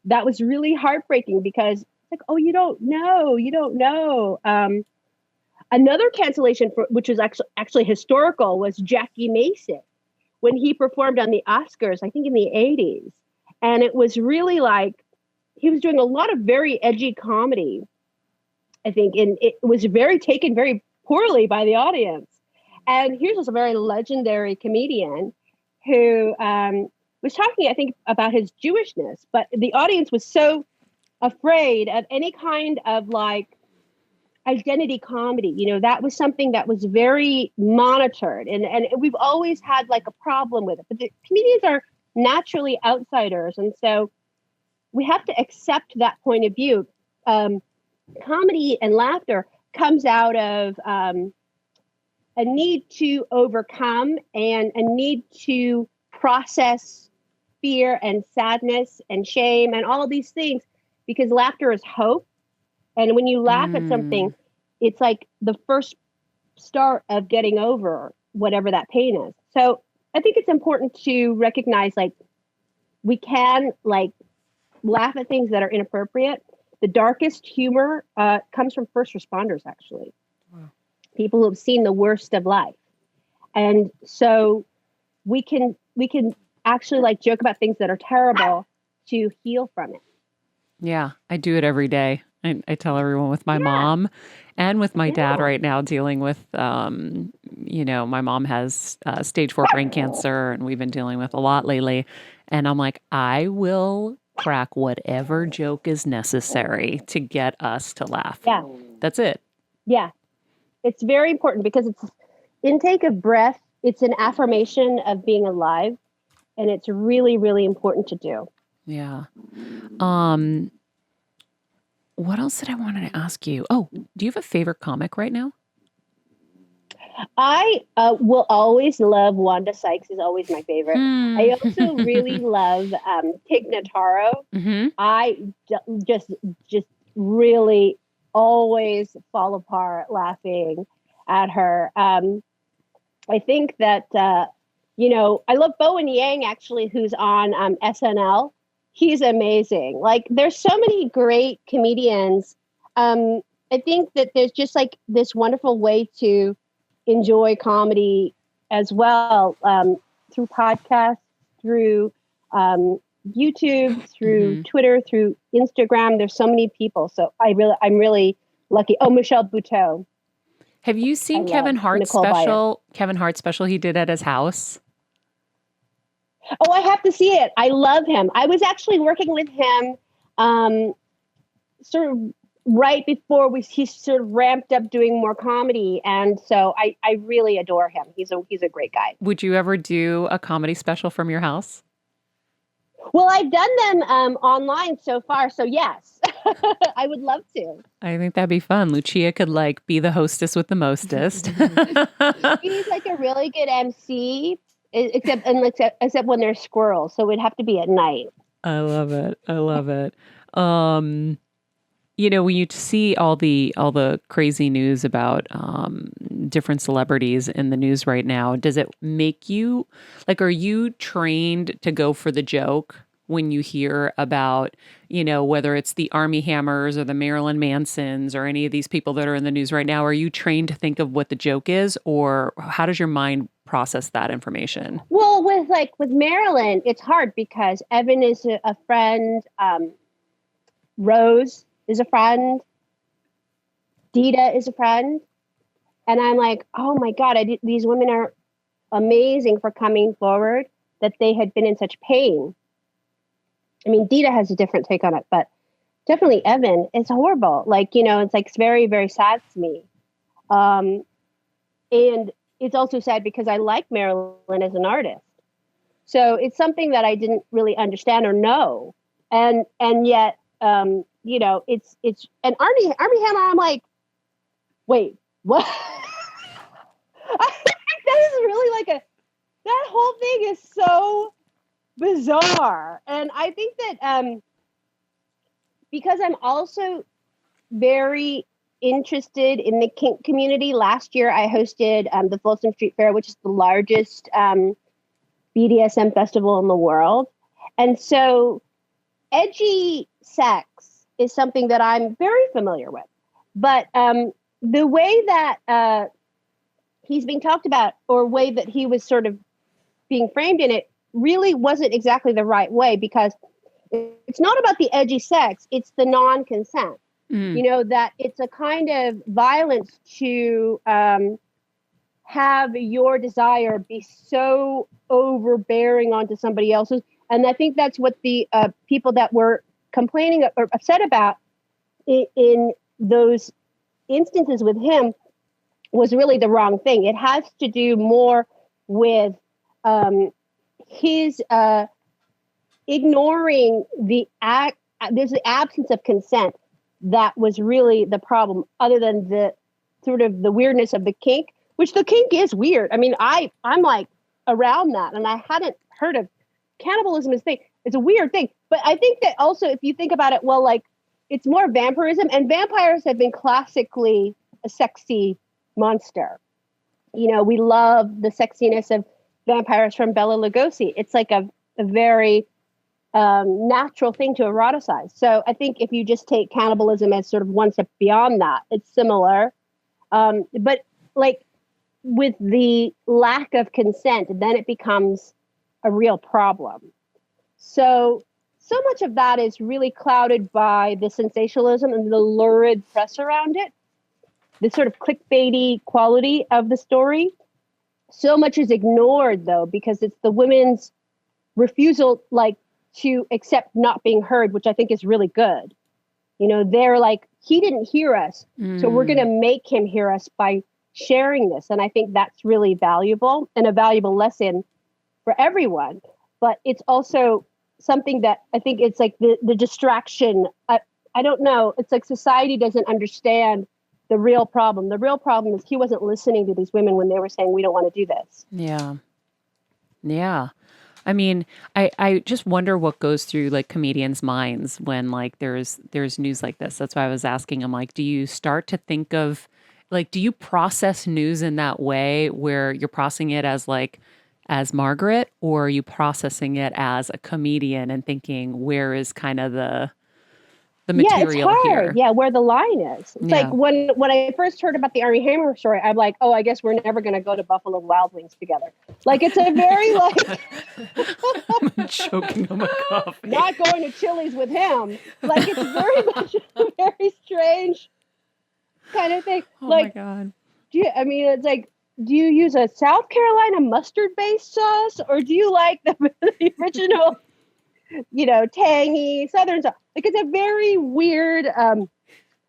that was really heartbreaking because it's like, oh, you don't know. Another cancellation which was actually historical was Jackie Mason when he performed on the Oscars, I think in the 80s. And it was really he was doing a lot of very edgy comedy, I think, and it was taken very poorly by the audience. And here's this very legendary comedian who was talking, I think, about his Jewishness, but the audience was so afraid of any kind of identity comedy. That was something that was very monitored, and we've always had a problem with it. But the comedians are naturally outsiders, and so we have to accept that point of view. Comedy and laughter comes out of a need to overcome and a need to process fear and sadness and shame and all of these things, because laughter is hope. And when you laugh at something, it's like the first start of getting over whatever that pain is. So I think it's important to recognize we can laugh at things that are inappropriate. The darkest humor comes from first responders, actually. Wow. People who have seen the worst of life. And so we can actually joke about things that are terrible to heal from it. Yeah, I do it every day. I tell everyone with my mom and with my dad right now dealing with, my mom has stage 4 brain cancer and we've been dealing with a lot lately. And I'm like, I will crack whatever joke is necessary to get us to laugh. Yeah. That's it. Yeah. It's very important because it's intake of breath. It's an affirmation of being alive. And it's really, really important to do. Yeah. What else did I wanted to ask you? Oh, do you have a favorite comic right now? I will always love Wanda Sykes is always my favorite. I also really love Tig Notaro. Mm-hmm. I just really always fall apart laughing at her. I think that, I love Bowen Yang actually, who's on SNL. He's amazing. There's so many great comedians. I think that there's just this wonderful way to enjoy comedy as well, through podcasts, through YouTube, through Twitter, through Instagram. There's so many people. So I'm really lucky. Oh, Michelle Buteau. Have you seen Kevin Hart's special? Kevin Hart's special he did at his house. Oh, I have to see it. I love him. I was actually working with him sort of right before he sort of ramped up doing more comedy. And so I really adore him. He's a great guy. Would you ever do a comedy special from your house? Well, I've done them online so far. So yes, I would love to. I think that'd be fun. Lucia could be the hostess with the mostest. He's a really good MC. Except when there's squirrels, so it'd have to be at night. I love it. When you see all the crazy news about different celebrities in the news right now, does it make you are you trained to go for the joke when you hear about, whether it's the Armie Hammers or the Marilyn Mansons or any of these people that are in the news right now? Are you trained to think of what the joke is, or how does your mind process that information? Well, with Marilyn, it's hard because Evan is a friend. Rose is a friend. Dita is a friend. And I'm like, oh my God, these women are amazing for coming forward, that they had been in such pain. I mean, Dita has a different take on it, but definitely Evan, it's horrible. Like, it's like, it's very, very sad to me. And it's also sad because I like Marilyn as an artist. So it's something that I didn't really understand or know. And yet, it's and Armie Hammer, I'm like, wait, what? I think that is really that whole thing is so bizarre. And I think that because I'm also very interested in the kink community. Last year, I hosted the Folsom Street Fair, which is the largest BDSM festival in the world. And so edgy sex is something that I'm very familiar with. But the way that he's being talked about, or way that he was sort of being framed in it, really wasn't exactly the right way, because it's not about the edgy sex, it's the non-consent. That it's a kind of violence to have your desire be so overbearing onto somebody else's. And I think that's what the people that were complaining or upset about in those instances with him was really the wrong thing. It has to do more with his ignoring there's the absence of consent that was really the problem, other than the sort of the weirdness of the kink, which the kink is weird. I mean, I'm like around that, and I hadn't heard of cannibalism as a thing. It's a weird thing. But I think that also, if you think about it, well, like, it's more vampirism, and vampires have been classically a sexy monster. We love the sexiness of vampires from Bela Lugosi. It's like a very natural thing to eroticize. So I think if you just take cannibalism as sort of one step beyond that, it's similar. But like with the lack of consent, then it becomes a real problem. So much of that is really clouded by the sensationalism and the lurid press around it, the sort of clickbaity quality of the story. So much is ignored, though, because it's the women's refusal, to accept not being heard, which I think is really good. They're like, he didn't hear us, so we're going to make him hear us by sharing this. And I think that's really valuable, and a valuable lesson for everyone. But it's also something that I think it's like the distraction. I don't know. It's like society doesn't understand the real problem. The real problem is he wasn't listening to these women when they were saying, we don't want to do this. Yeah. Yeah. I mean, I just wonder what goes through like comedians' minds when like there's news like this. That's why I was asking him, like, do you start to think of, like, do you process news in that way where you're processing it as Margaret, or are you processing it as a comedian and thinking, where is kind of the material it's hard. here? Yeah, where the line is. It's like when I first heard about the Armie Hammer story, I'm like, oh, I guess we're never going to go to Buffalo Wild Wings together. Like, it's a very I'm choking on my coffee. Not going to Chili's with him. Like, it's very much a very strange kind of thing. Oh like, my God. It's like, do you use a South Carolina mustard-based sauce, or do you like the original, tangy Southern sauce? Like, it's a very weird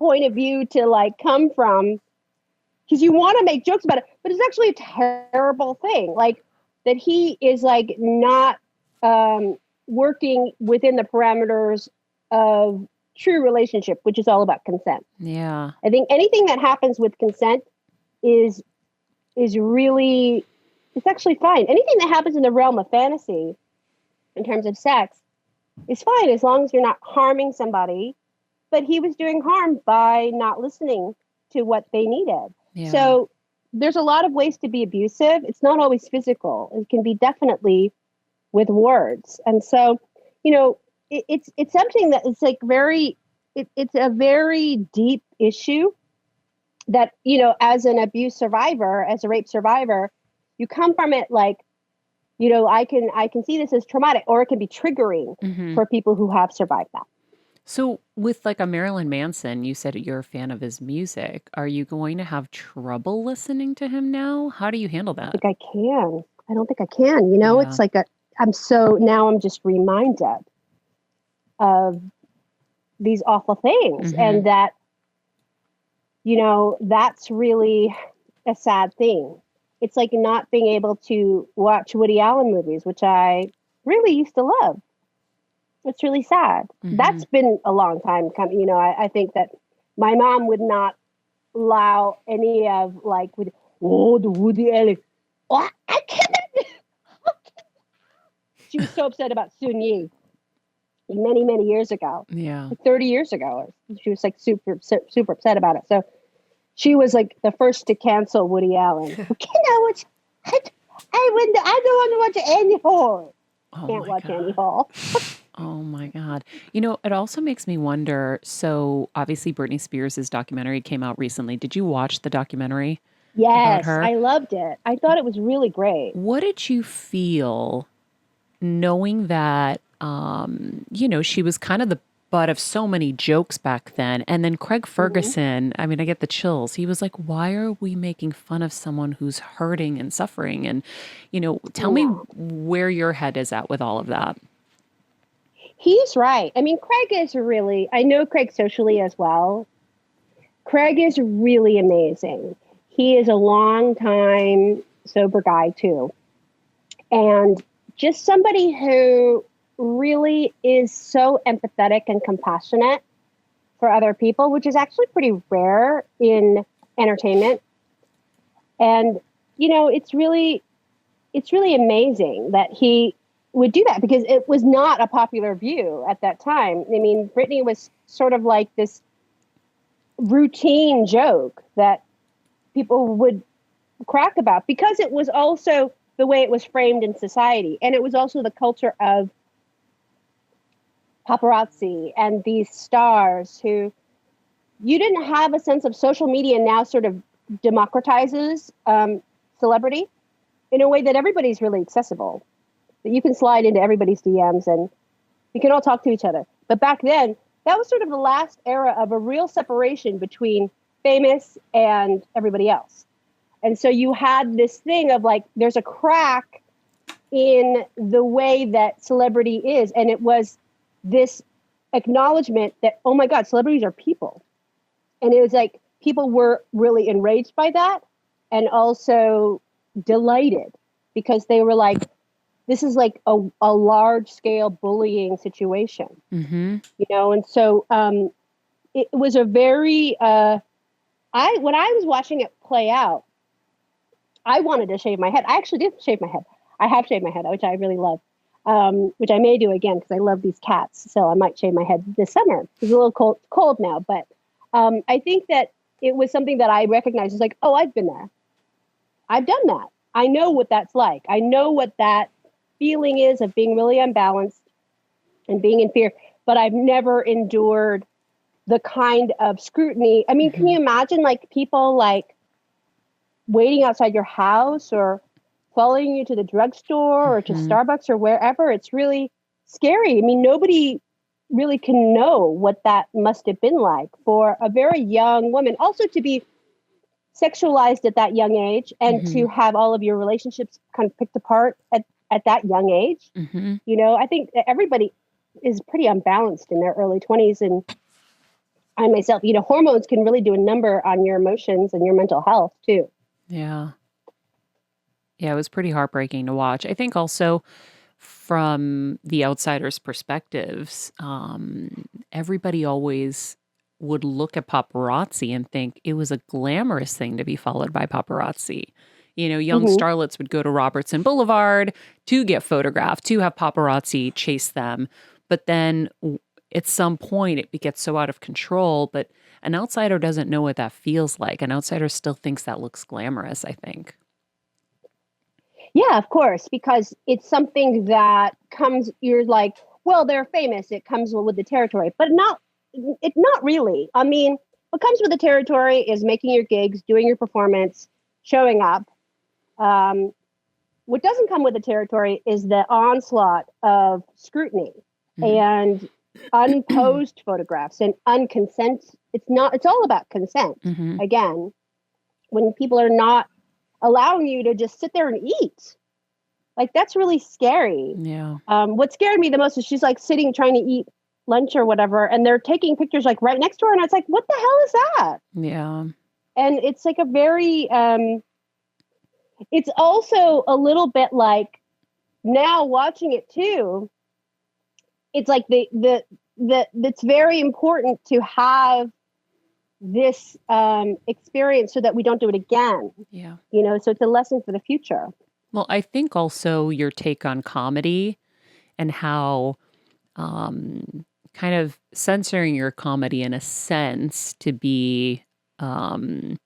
point of view to like come from, because you want to make jokes about it, but it's actually a terrible thing. Like, that he is like not working within the parameters of true relationship, which is all about consent. Yeah. I think anything that happens with consent is really, it's actually fine. Anything that happens in the realm of fantasy in terms of sex is fine, as long as you're not harming somebody. But he was doing harm by not listening to what they needed. Yeah. So there's a lot of ways to be abusive. It's not always physical. It can be definitely with words. And so, it's something that it's like it's a very deep issue that, as an abuse survivor, as a rape survivor, you come from it like, I can see this as traumatic, or it can be triggering for people who have survived that. So with like a Marilyn Manson, you said you're a fan of his music. Are you going to have trouble listening to him now? How do you handle that? I think I can. I don't think I can. Yeah. It's like I'm just reminded of these awful things, and that, that's really a sad thing. It's like not being able to watch Woody Allen movies, which I really used to love. It's really sad. That's been a long time coming. I think that my mom would not allow any of like, the Woody Allen. Oh, I can't. She was so upset about Sun Yi many, many years ago. Yeah. Like 30 years ago. She was like super upset about it. So she was like the first to cancel Woody Allen. I don't want to watch Annie Hall. Can't watch Annie Hall. Oh my God. It also makes me wonder. So obviously Britney Spears' documentary came out recently. Did you watch the documentary? Yes, about her? I loved it. I thought it was really great. What did you feel knowing that, she was kind of the butt of so many jokes back then. And then Craig Ferguson, I mean, I get the chills. He was like, why are we making fun of someone who's hurting and suffering? And, tell me where your head is at with all of that. He's right. I mean, Craig is really, I know Craig socially as well. Craig is really amazing. He is a long time sober guy too. And just somebody who really is so empathetic and compassionate for other people, which is actually pretty rare in entertainment. And, it's really amazing that he would do that, because it was not a popular view at that time. I mean, Britney was sort of like this routine joke that people would crack about, because it was also the way it was framed in society. And it was also the culture of paparazzi and these stars who, you didn't have a sense of social media now sort of democratizes celebrity in a way that everybody's really accessible. That you can slide into everybody's DMs and you can all talk to each other. But back then, that was sort of the last era of a real separation between famous and everybody else. And so you had this thing of like, there's a crack in the way that celebrity is. And it was this acknowledgement that, oh my God, celebrities are people. And it was like, people were really enraged by that and also delighted, because they were like, this is like a large scale bullying situation, and so it was a very, when I was watching it play out, I wanted to shave my head. I actually did shave my head. I have shaved my head, which I really love, which I may do again because I love these cats. So I might shave my head this summer. It's a little cold now, but I think that it was something that I recognized as like, oh, I've been there. I've done that. I know what that's like. I know what that feeling is of being really unbalanced and being in fear, but I've never endured the kind of scrutiny. I mean, can you imagine like people like waiting outside your house or following you to the drugstore or to Starbucks or wherever? It's really scary. I mean, nobody really can know what that must have been like for a very young woman. Also to be sexualized at that young age and to have all of your relationships kind of picked apart at that young age. I think everybody is pretty unbalanced in their early 20s. And I myself, hormones can really do a number on your emotions and your mental health too. Yeah. Yeah, it was pretty heartbreaking to watch. I think also from the outsider's perspectives, everybody always would look at paparazzi and think it was a glamorous thing to be followed by paparazzi. Young starlets would go to Robertson Boulevard to get photographed, to have paparazzi chase them. But then at some point it gets so out of control, but an outsider doesn't know what that feels like. An outsider still thinks that looks glamorous, I think. Yeah, of course, because it's something that comes, you're like, well, they're famous. It comes with the territory, but not really. I mean, what comes with the territory is making your gigs, doing your performance, showing up. what doesn't come with the territory is the onslaught of scrutiny and unposed photographs and unconsent. It's all about consent. Again, when people are not allowing you to just sit there and eat, like that's really scary. Yeah. What scared me the most is she's like sitting trying to eat lunch or whatever, and they're taking pictures like right next to her, and it's like, what the hell is that? Yeah. And it's like a very it's also a little bit like, now watching it too, it's like it's very important to have this experience so that we don't do it again. Yeah. You know, so it's a lesson for the future. Well, I think also your take on comedy and how kind of censoring your comedy in a sense to be to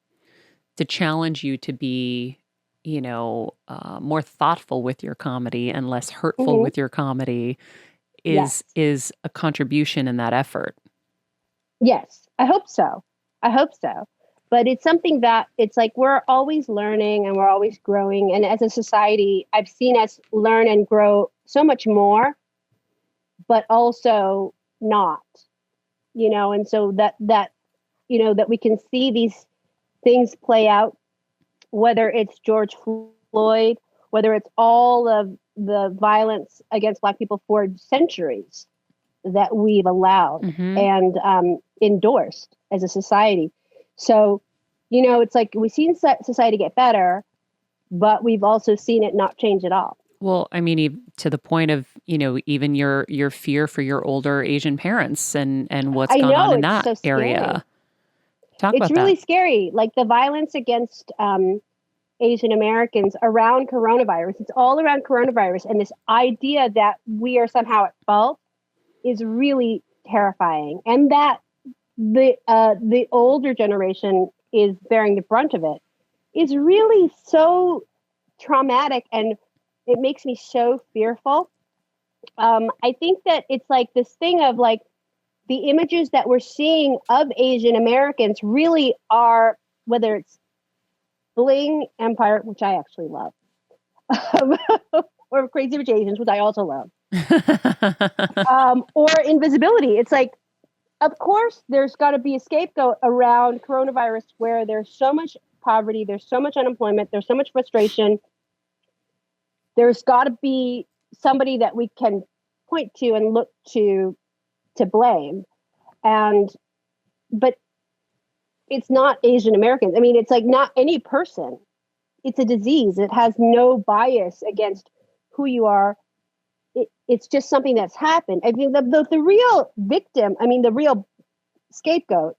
challenge you to be, you know, more thoughtful with your comedy and less hurtful with your comedy is a contribution in that effort. Yes, I hope so. But it's something that it's like we're always learning and we're always growing. And as a society, I've seen us learn and grow so much more, but also not, you know, and so that, you know, that we can see these things play out, whether it's George Floyd, whether it's all of the violence against Black people for centuries that we've allowed and endorsed as a society. So, you know, it's like we've seen society get better, but we've also seen it not change at all. Well, I mean, to the point of, you know, even your fear for your older Asian parents and what's gone on in that area. Talk about that. It's really scary. Like the violence against Asian Americans around coronavirus. It's all around coronavirus. And this idea that we are somehow at fault is really terrifying. And that the older generation is bearing the brunt of it is really so traumatic, and it makes me so fearful. I think that it's like this thing of like the images that we're seeing of Asian Americans really are, whether it's Bling Empire, which I actually love, or Crazy Rich Asians, which I also love, or Invisibility. It's like, of course, there's got to be a scapegoat around coronavirus where there's so much poverty, there's so much unemployment, there's so much frustration. There's got to be somebody that we can point to and look to blame. But it's not Asian Americans. I mean, it's like not any person. It's a disease. It has no bias against who you are. It's just something that's happened. I mean, the real victim, I mean, the real scapegoat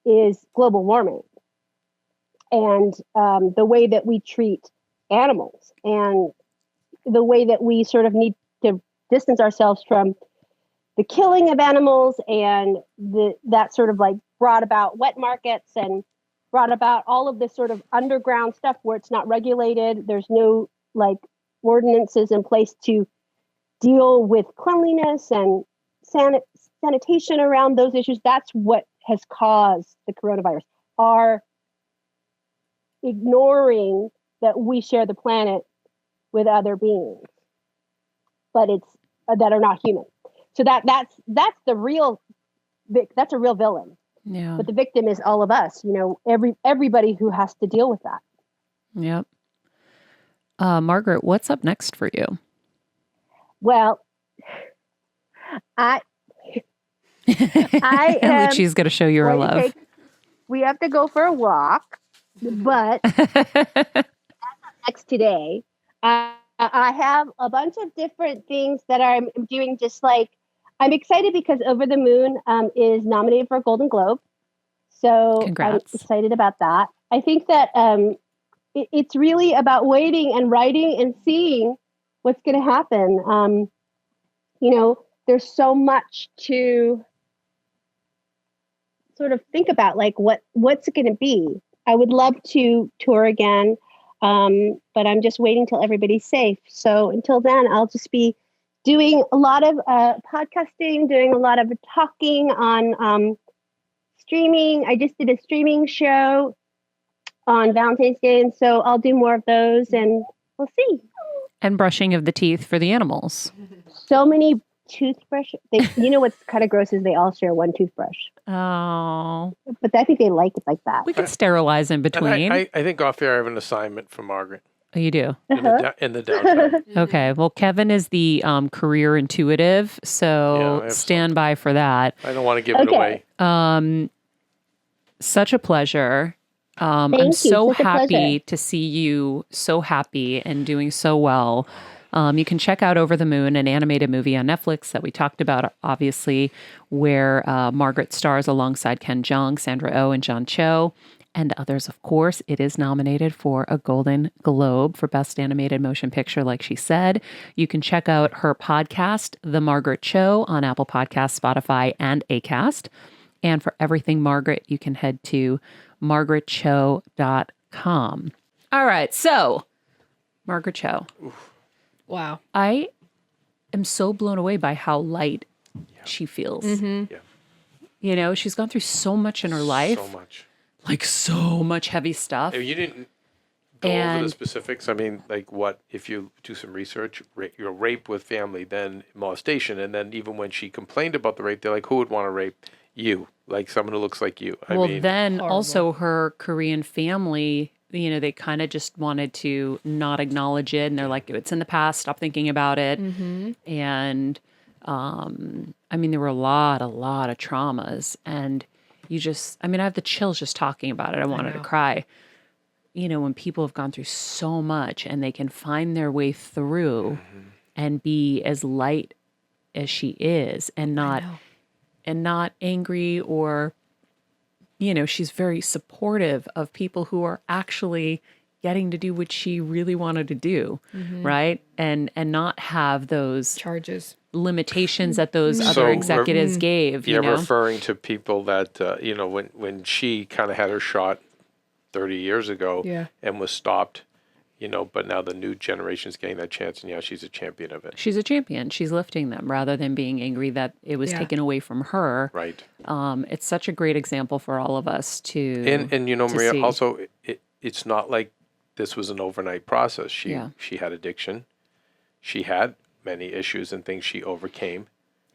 is global warming and the way that we treat animals and the way that we sort of need to distance ourselves from the killing of animals and that sort of like brought about wet markets and brought about all of this sort of underground stuff where it's not regulated. There's no like ordinances in place to deal with cleanliness and sanitation around those issues. That's what has caused the coronavirus. Our ignoring that we share the planet with other beings, but it's that are not human. So that's the real, that's a real villain. Yeah. But the victim is all of us. You know, everybody who has to deal with that. Yep. Margaret, what's up next for you? Well, I Lucci's going to show you her love. We have to go for a walk, but next today, I have a bunch of different things that I'm doing. Just like I'm excited because Over the Moon is nominated for a Golden Globe, so Congrats. I'm excited about that. I think that it's really about waiting and writing and seeing what's going to happen. You know, there's so much to sort of think about, like what's it going to be. I would love to tour again, but I'm just waiting till everybody's safe. So until then, I'll just be doing a lot of podcasting, doing a lot of talking on streaming. I just did a streaming show on Valentine's Day, and so I'll do more of those, and we'll see. And brushing of the teeth for the animals. So many toothbrush. You know what's kind of gross is they all share one toothbrush. Oh. But I think they like it like that. We could sterilize in And between. I think off air I have an assignment for Margaret Oh, you do? in the downtown. Okay. Well, Kevin is the career intuitive, Yeah, so I have stand by for that. I don't want to give it away. Such a pleasure. I'm Thank you. so Such a happy pleasure. to see you so happy and doing so well. You can check out Over the Moon, an animated movie on Netflix that we talked about, obviously, where Margaret stars alongside Ken Jeong, Sandra Oh, and John Cho, and others, of course. It is nominated for a Golden Globe for Best Animated Motion Picture, like she said. You can check out her podcast, The Margaret Cho, on Apple Podcasts, Spotify, and Acast. And for everything Margaret, you can head to margaretcho.com. All right, so Margaret Cho. Wow. I am so blown away by how light she feels. Yeah, You know, she's gone through so much in her life, so much. like so much heavy stuff. You didn't go over And- the specifics. I mean, like what if you do some research? Rape with family, then molestation, and then even when she complained about the rape, they're like, "Who would want to rape you? Like someone who looks like you?" Well, I mean, then horrible. also her Korean family, you know, they kind of just wanted to not acknowledge it. And they're like, it's in the past, stop thinking about it. And I mean, there were a lot of traumas. And you just, I mean, I have the chills just talking about it. I wanted to cry. You know, when people have gone through so much and they can find their way through and be as light as she is and not angry or, you know, she's very supportive of people who are actually getting to do what she really wanted to do, right? And not have those Charges. limitations that those So, other executives gave, yeah, you know? referring to people that you know, when she kind of had her shot 30 years ago, Yeah. and was stopped, you know, but now the new generation's getting that chance, and yeah, she's a champion of it. She's a champion. She's lifting them rather than being angry that it was Yeah. taken away from her. Right. It's such a great example for all of us to And you know, to Maria, see. also it's not like this was an overnight process. She Yeah. she had addiction. She had many issues and things she overcame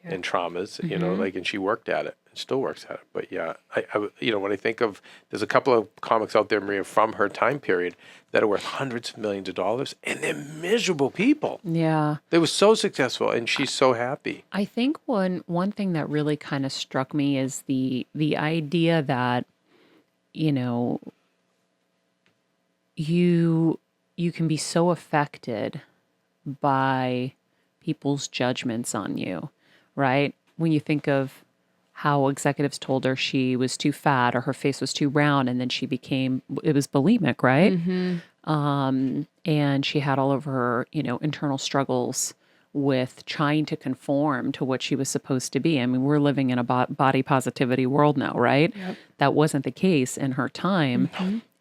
and traumas, you know, like, and she worked at it and still works at it. But yeah, I you know, when I think of, there's a couple of comics out there, Maria, from her time period that are worth hundreds of millions of dollars, and they're miserable people. Yeah. They were so successful, and she's so happy. I think one thing that really kind of struck me is the idea that, you know, you can be so affected by people's judgments on you, right? When you think of how executives told her she was too fat or her face was too round, and then it was bulimic, right? And she had all of her, you know, internal struggles with trying to conform to what she was supposed to be. I mean, we're living in a body positivity world now, right? That wasn't the case in her time.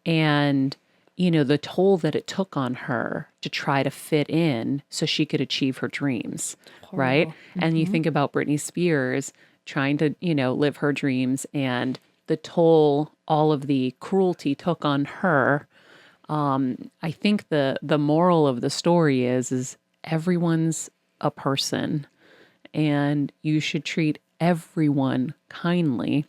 And, you know, the toll that it took on her to try to fit in so she could achieve her dreams, right? And you think about Britney Spears trying to, you know, live her dreams and the toll all of the cruelty took on her. I think the moral of the story is everyone's a person and you should treat everyone kindly,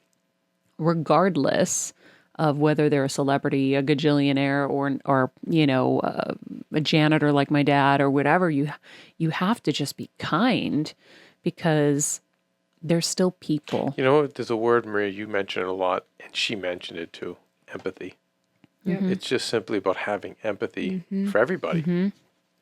regardless of whether they're a celebrity, a gajillionaire, or you know, a janitor like my dad or whatever. You have to just be kind because they're still people. You know, there's a word, Maria, you mention it a lot, and she mentioned it too, empathy. It's just simply about having empathy for everybody.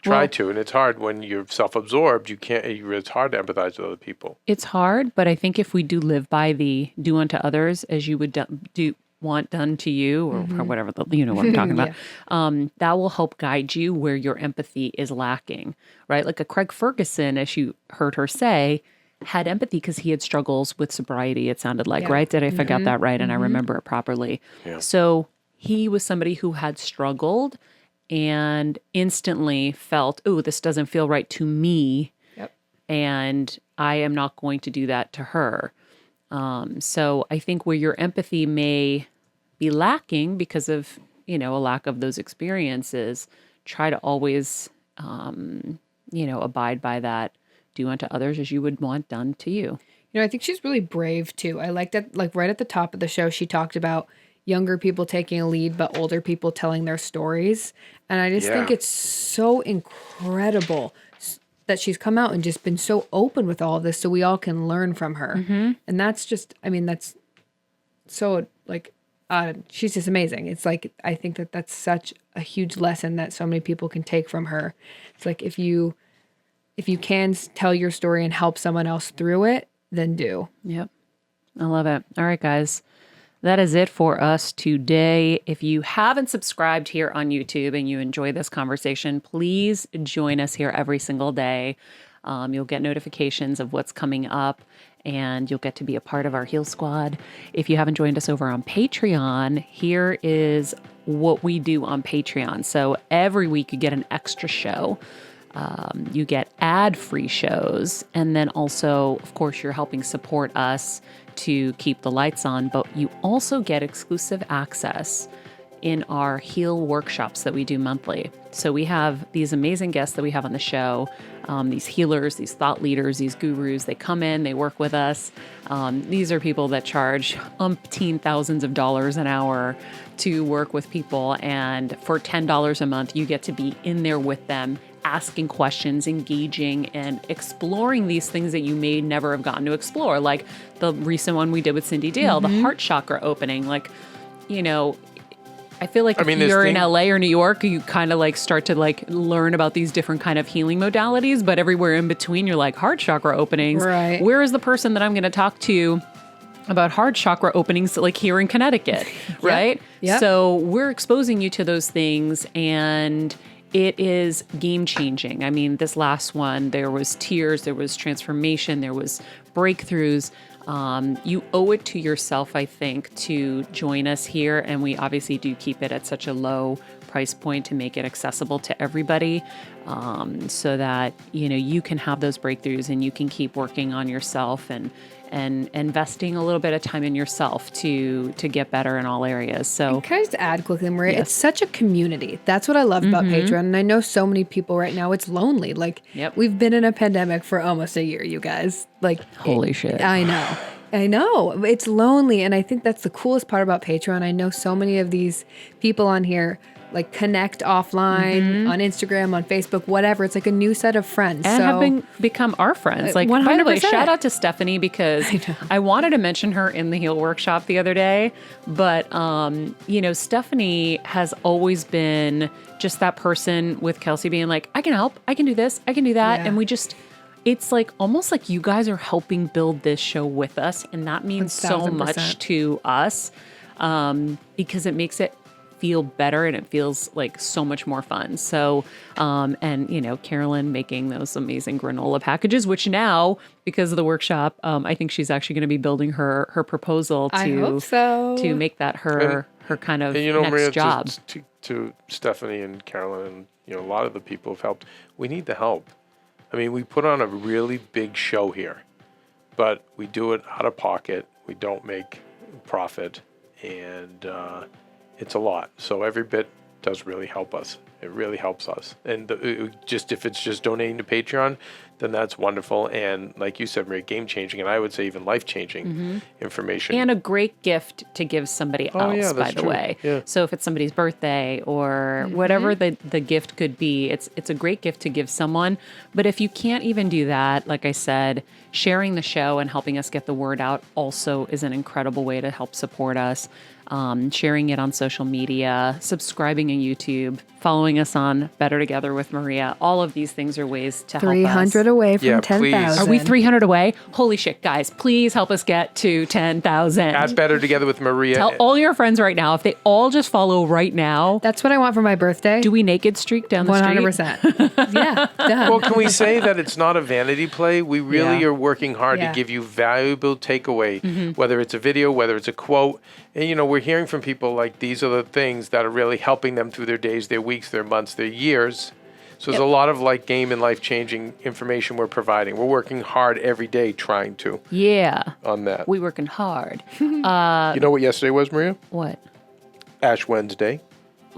Try to, and it's hard when you're self-absorbed. You can't. It's hard to empathize with other people. It's hard, but I think if we do live by the do unto others as you would do want done to you, or whatever, you know what I'm talking about, that will help guide you where your empathy is lacking, right? Like a Craig Ferguson, as you heard her say, had empathy because he had struggles with sobriety, it sounded like, right? Did I got that right? And I remember it properly. Yeah. So he was somebody who had struggled and instantly felt, oh, this doesn't feel right to me. And I am not going to do that to her. So I think where your empathy may be lacking because of, you know, a lack of those experiences, try to always abide by that. Do unto others as you would want done to you. I think she's really brave too. I like that, like right at the top of the show, she talked about younger people taking a lead, but older people telling their stories. And I just think it's so incredible that she's come out and just been so open with all of this so we all can learn from her. And that's just, that's so like, she's just amazing. It's like, I think that that's such a huge lesson that so many people can take from her. It's like, if you can tell your story and help someone else through it, then do. Yep. I love it. All right, guys. That is it for us today. If you haven't subscribed here on YouTube and you enjoy this conversation, please join us here every single day. You'll get notifications of what's coming up and you'll get to be a part of our Heal Squad. If you haven't joined us over on Patreon, here is what we do on Patreon. So every week you get an extra show. You get ad-free shows, and then also, of course, you're helping support us to keep the lights on, but you also get exclusive access in our Heal workshops that we do monthly. So we have these amazing guests that we have on the show, these healers, these thought leaders, these gurus. They come in, they work with us. These are people that charge umpteen thousands of dollars an hour to work with people, and for $10 a month, you get to be in there with them, asking questions, engaging, and exploring these things that you may never have gotten to explore. Like the recent one we did with Cindy Dale, the heart chakra opening. Like, I feel like if you're in LA or New York, you kind of like start to like learn about these different kind of healing modalities, but everywhere in between, you're like heart chakra openings. Right. Where is the person that I'm going to talk to about heart chakra openings like here in Connecticut, right? Yep. So we're exposing you to those things, and it is game changing. I mean, this last one, there was tears, there was transformation, there was breakthroughs. You owe it to yourself, I think, to join us here. And we obviously do keep it at such a low price point to make it accessible to everybody, so that, you can have those breakthroughs and you can keep working on yourself and investing a little bit of time in yourself to get better in all areas. So can I just add quickly, Maria? Yes. It's such a community. That's what I love about Patreon. And I know so many people right now, it's lonely. Like, we've been in a pandemic for almost a year, you guys. Like, holy shit. I know. It's lonely. And I think that's the coolest part about Patreon. I know so many of these people on here like connect offline on Instagram, on Facebook, whatever. It's like a new set of friends. And have become our friends. Like, 100%. by the way, shout out to Stephanie, because I wanted to mention her in the Heal workshop the other day. But, Stephanie has always been just that person with Kelsey being like, I can help. I can do this. I can do that. Yeah. And it's like almost like you guys are helping build this show with us. And that means so 1000%. much to us, because it makes it feel better and it feels like so much more fun. So, Carolyn making those amazing granola packages, which now, because of the workshop, I think she's actually going to be building her proposal I hope so. to make that her kind of next Maria, job. To Stephanie and Carolyn and, a lot of the people who've helped, we need the help. I mean, we put on a really big show here, but we do it out of pocket. We don't make profit, and it's a lot. So every bit does really help us. It really helps us. And if it's just donating to Patreon, then that's wonderful. And like you said, Maria, game-changing, and I would say even life-changing information. And a great gift to give somebody else, by the way. Yeah. So if it's somebody's birthday or whatever the gift could be, it's a great gift to give someone. But if you can't even do that, like I said, sharing the show and helping us get the word out also is an incredible way to help support us. Sharing it on social media, subscribing on YouTube, following us on Better Together with Maria. All of these things are ways to help us. 300 away from Yeah, 10,000. Are we 300 away? Holy shit, guys. Please help us get to 10,000. At Better Together with Maria. Tell all your friends right now, if they all just follow right now, That's what I want for my birthday. do we naked streak down the street? 100%. Yeah, done. Well, can we say that it's not a vanity play? We really Yeah. are working hard Yeah. to give you valuable takeaway, whether it's a video, whether it's a quote. And, we're hearing from people like these are the things that are really helping them through their days, their weeks, their months, their years. So there's a lot of game and life-changing information we're providing. We're working hard every day trying to Yeah. on that. We working hard. You know what yesterday was, Maria? What? Ash Wednesday.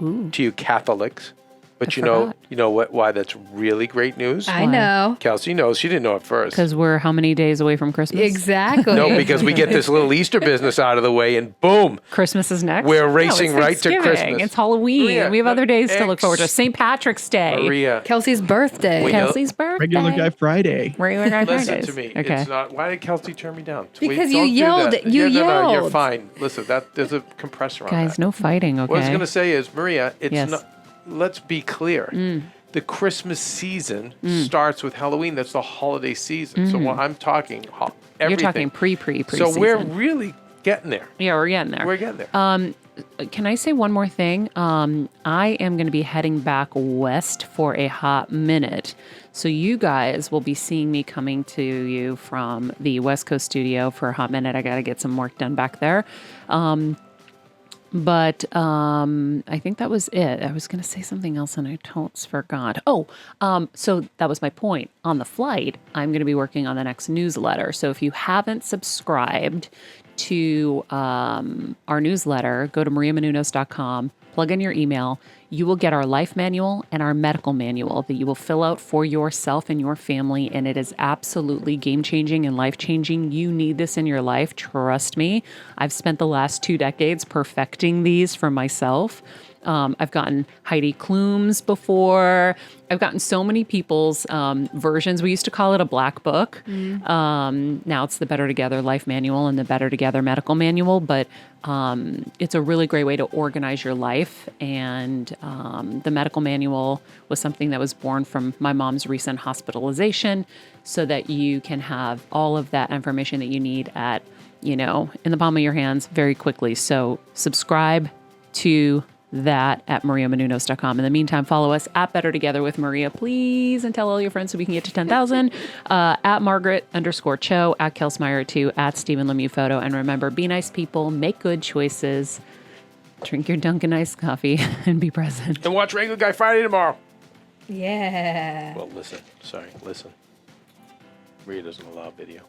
Ooh. To you Catholics. But I you know, forgot. you know what? Why that's really great news? I know. Kelsey knows. She didn't know at first. Because we're how many days away from Christmas? Exactly. No, because we get this little Easter business out of the way, and boom, Christmas is next. We're No, racing it's right to Thanksgiving. Christmas. It's Halloween. Maria, we have other days to look forward to. ex- St. Patrick's Day. Maria, Kelsey's birthday. Wait, Kelsey's birthday. Regular Guy Friday. Regular Guy listen Fridays. to me. Okay. It's not. Why did Kelsey turn me down? Because you don't do yelled. that. You No, you're yelled. fine. Listen, there's a compressor on Guys, that. no fighting, okay? What I was going to say is, Maria, it's Yes. not. Let's be clear. The Christmas season starts with Halloween. That's the holiday season. So when I'm talking everything. You're talking pre-season. So we're really getting there. Yeah, we're getting there. We're getting there. Can I say one more thing? I am going to be heading back west for a hot minute. So you guys will be seeing me coming to you from the West Coast studio for a hot minute. I got to get some work done back there. But I think that was it. I was going to say something else and I totally forgot. So that was my point. On the flight, I'm going to be working on the next newsletter. So if you haven't subscribed to our newsletter, go to mariamenounos.com, plug in your email. You will get our life manual and our medical manual that you will fill out for yourself and your family. And it is absolutely game-changing and life-changing. You need this in your life. Trust me. I've spent the last 2 decades perfecting these for myself. I've gotten Heidi Klum's before. I've gotten so many people's versions. We used to call it a black book. Now it's the Better Together Life Manual and the Better Together Medical Manual. But it's a really great way to organize your life. And the medical manual was something that was born from my mom's recent hospitalization so that you can have all of that information that you need at, in the palm of your hands very quickly. So subscribe to that at mariamenounos.com. In the meantime, follow us at Better Together with Maria, please, and tell all your friends so we can get to 10,000. At Margaret_Cho, at Kelsmeyer2, at Stephen Lemieux Photo. And remember, be nice people, make good choices, drink your Dunkin' iced coffee, and be present. And watch Regular Guy Friday tomorrow. Yeah. Well, listen. Maria doesn't allow video.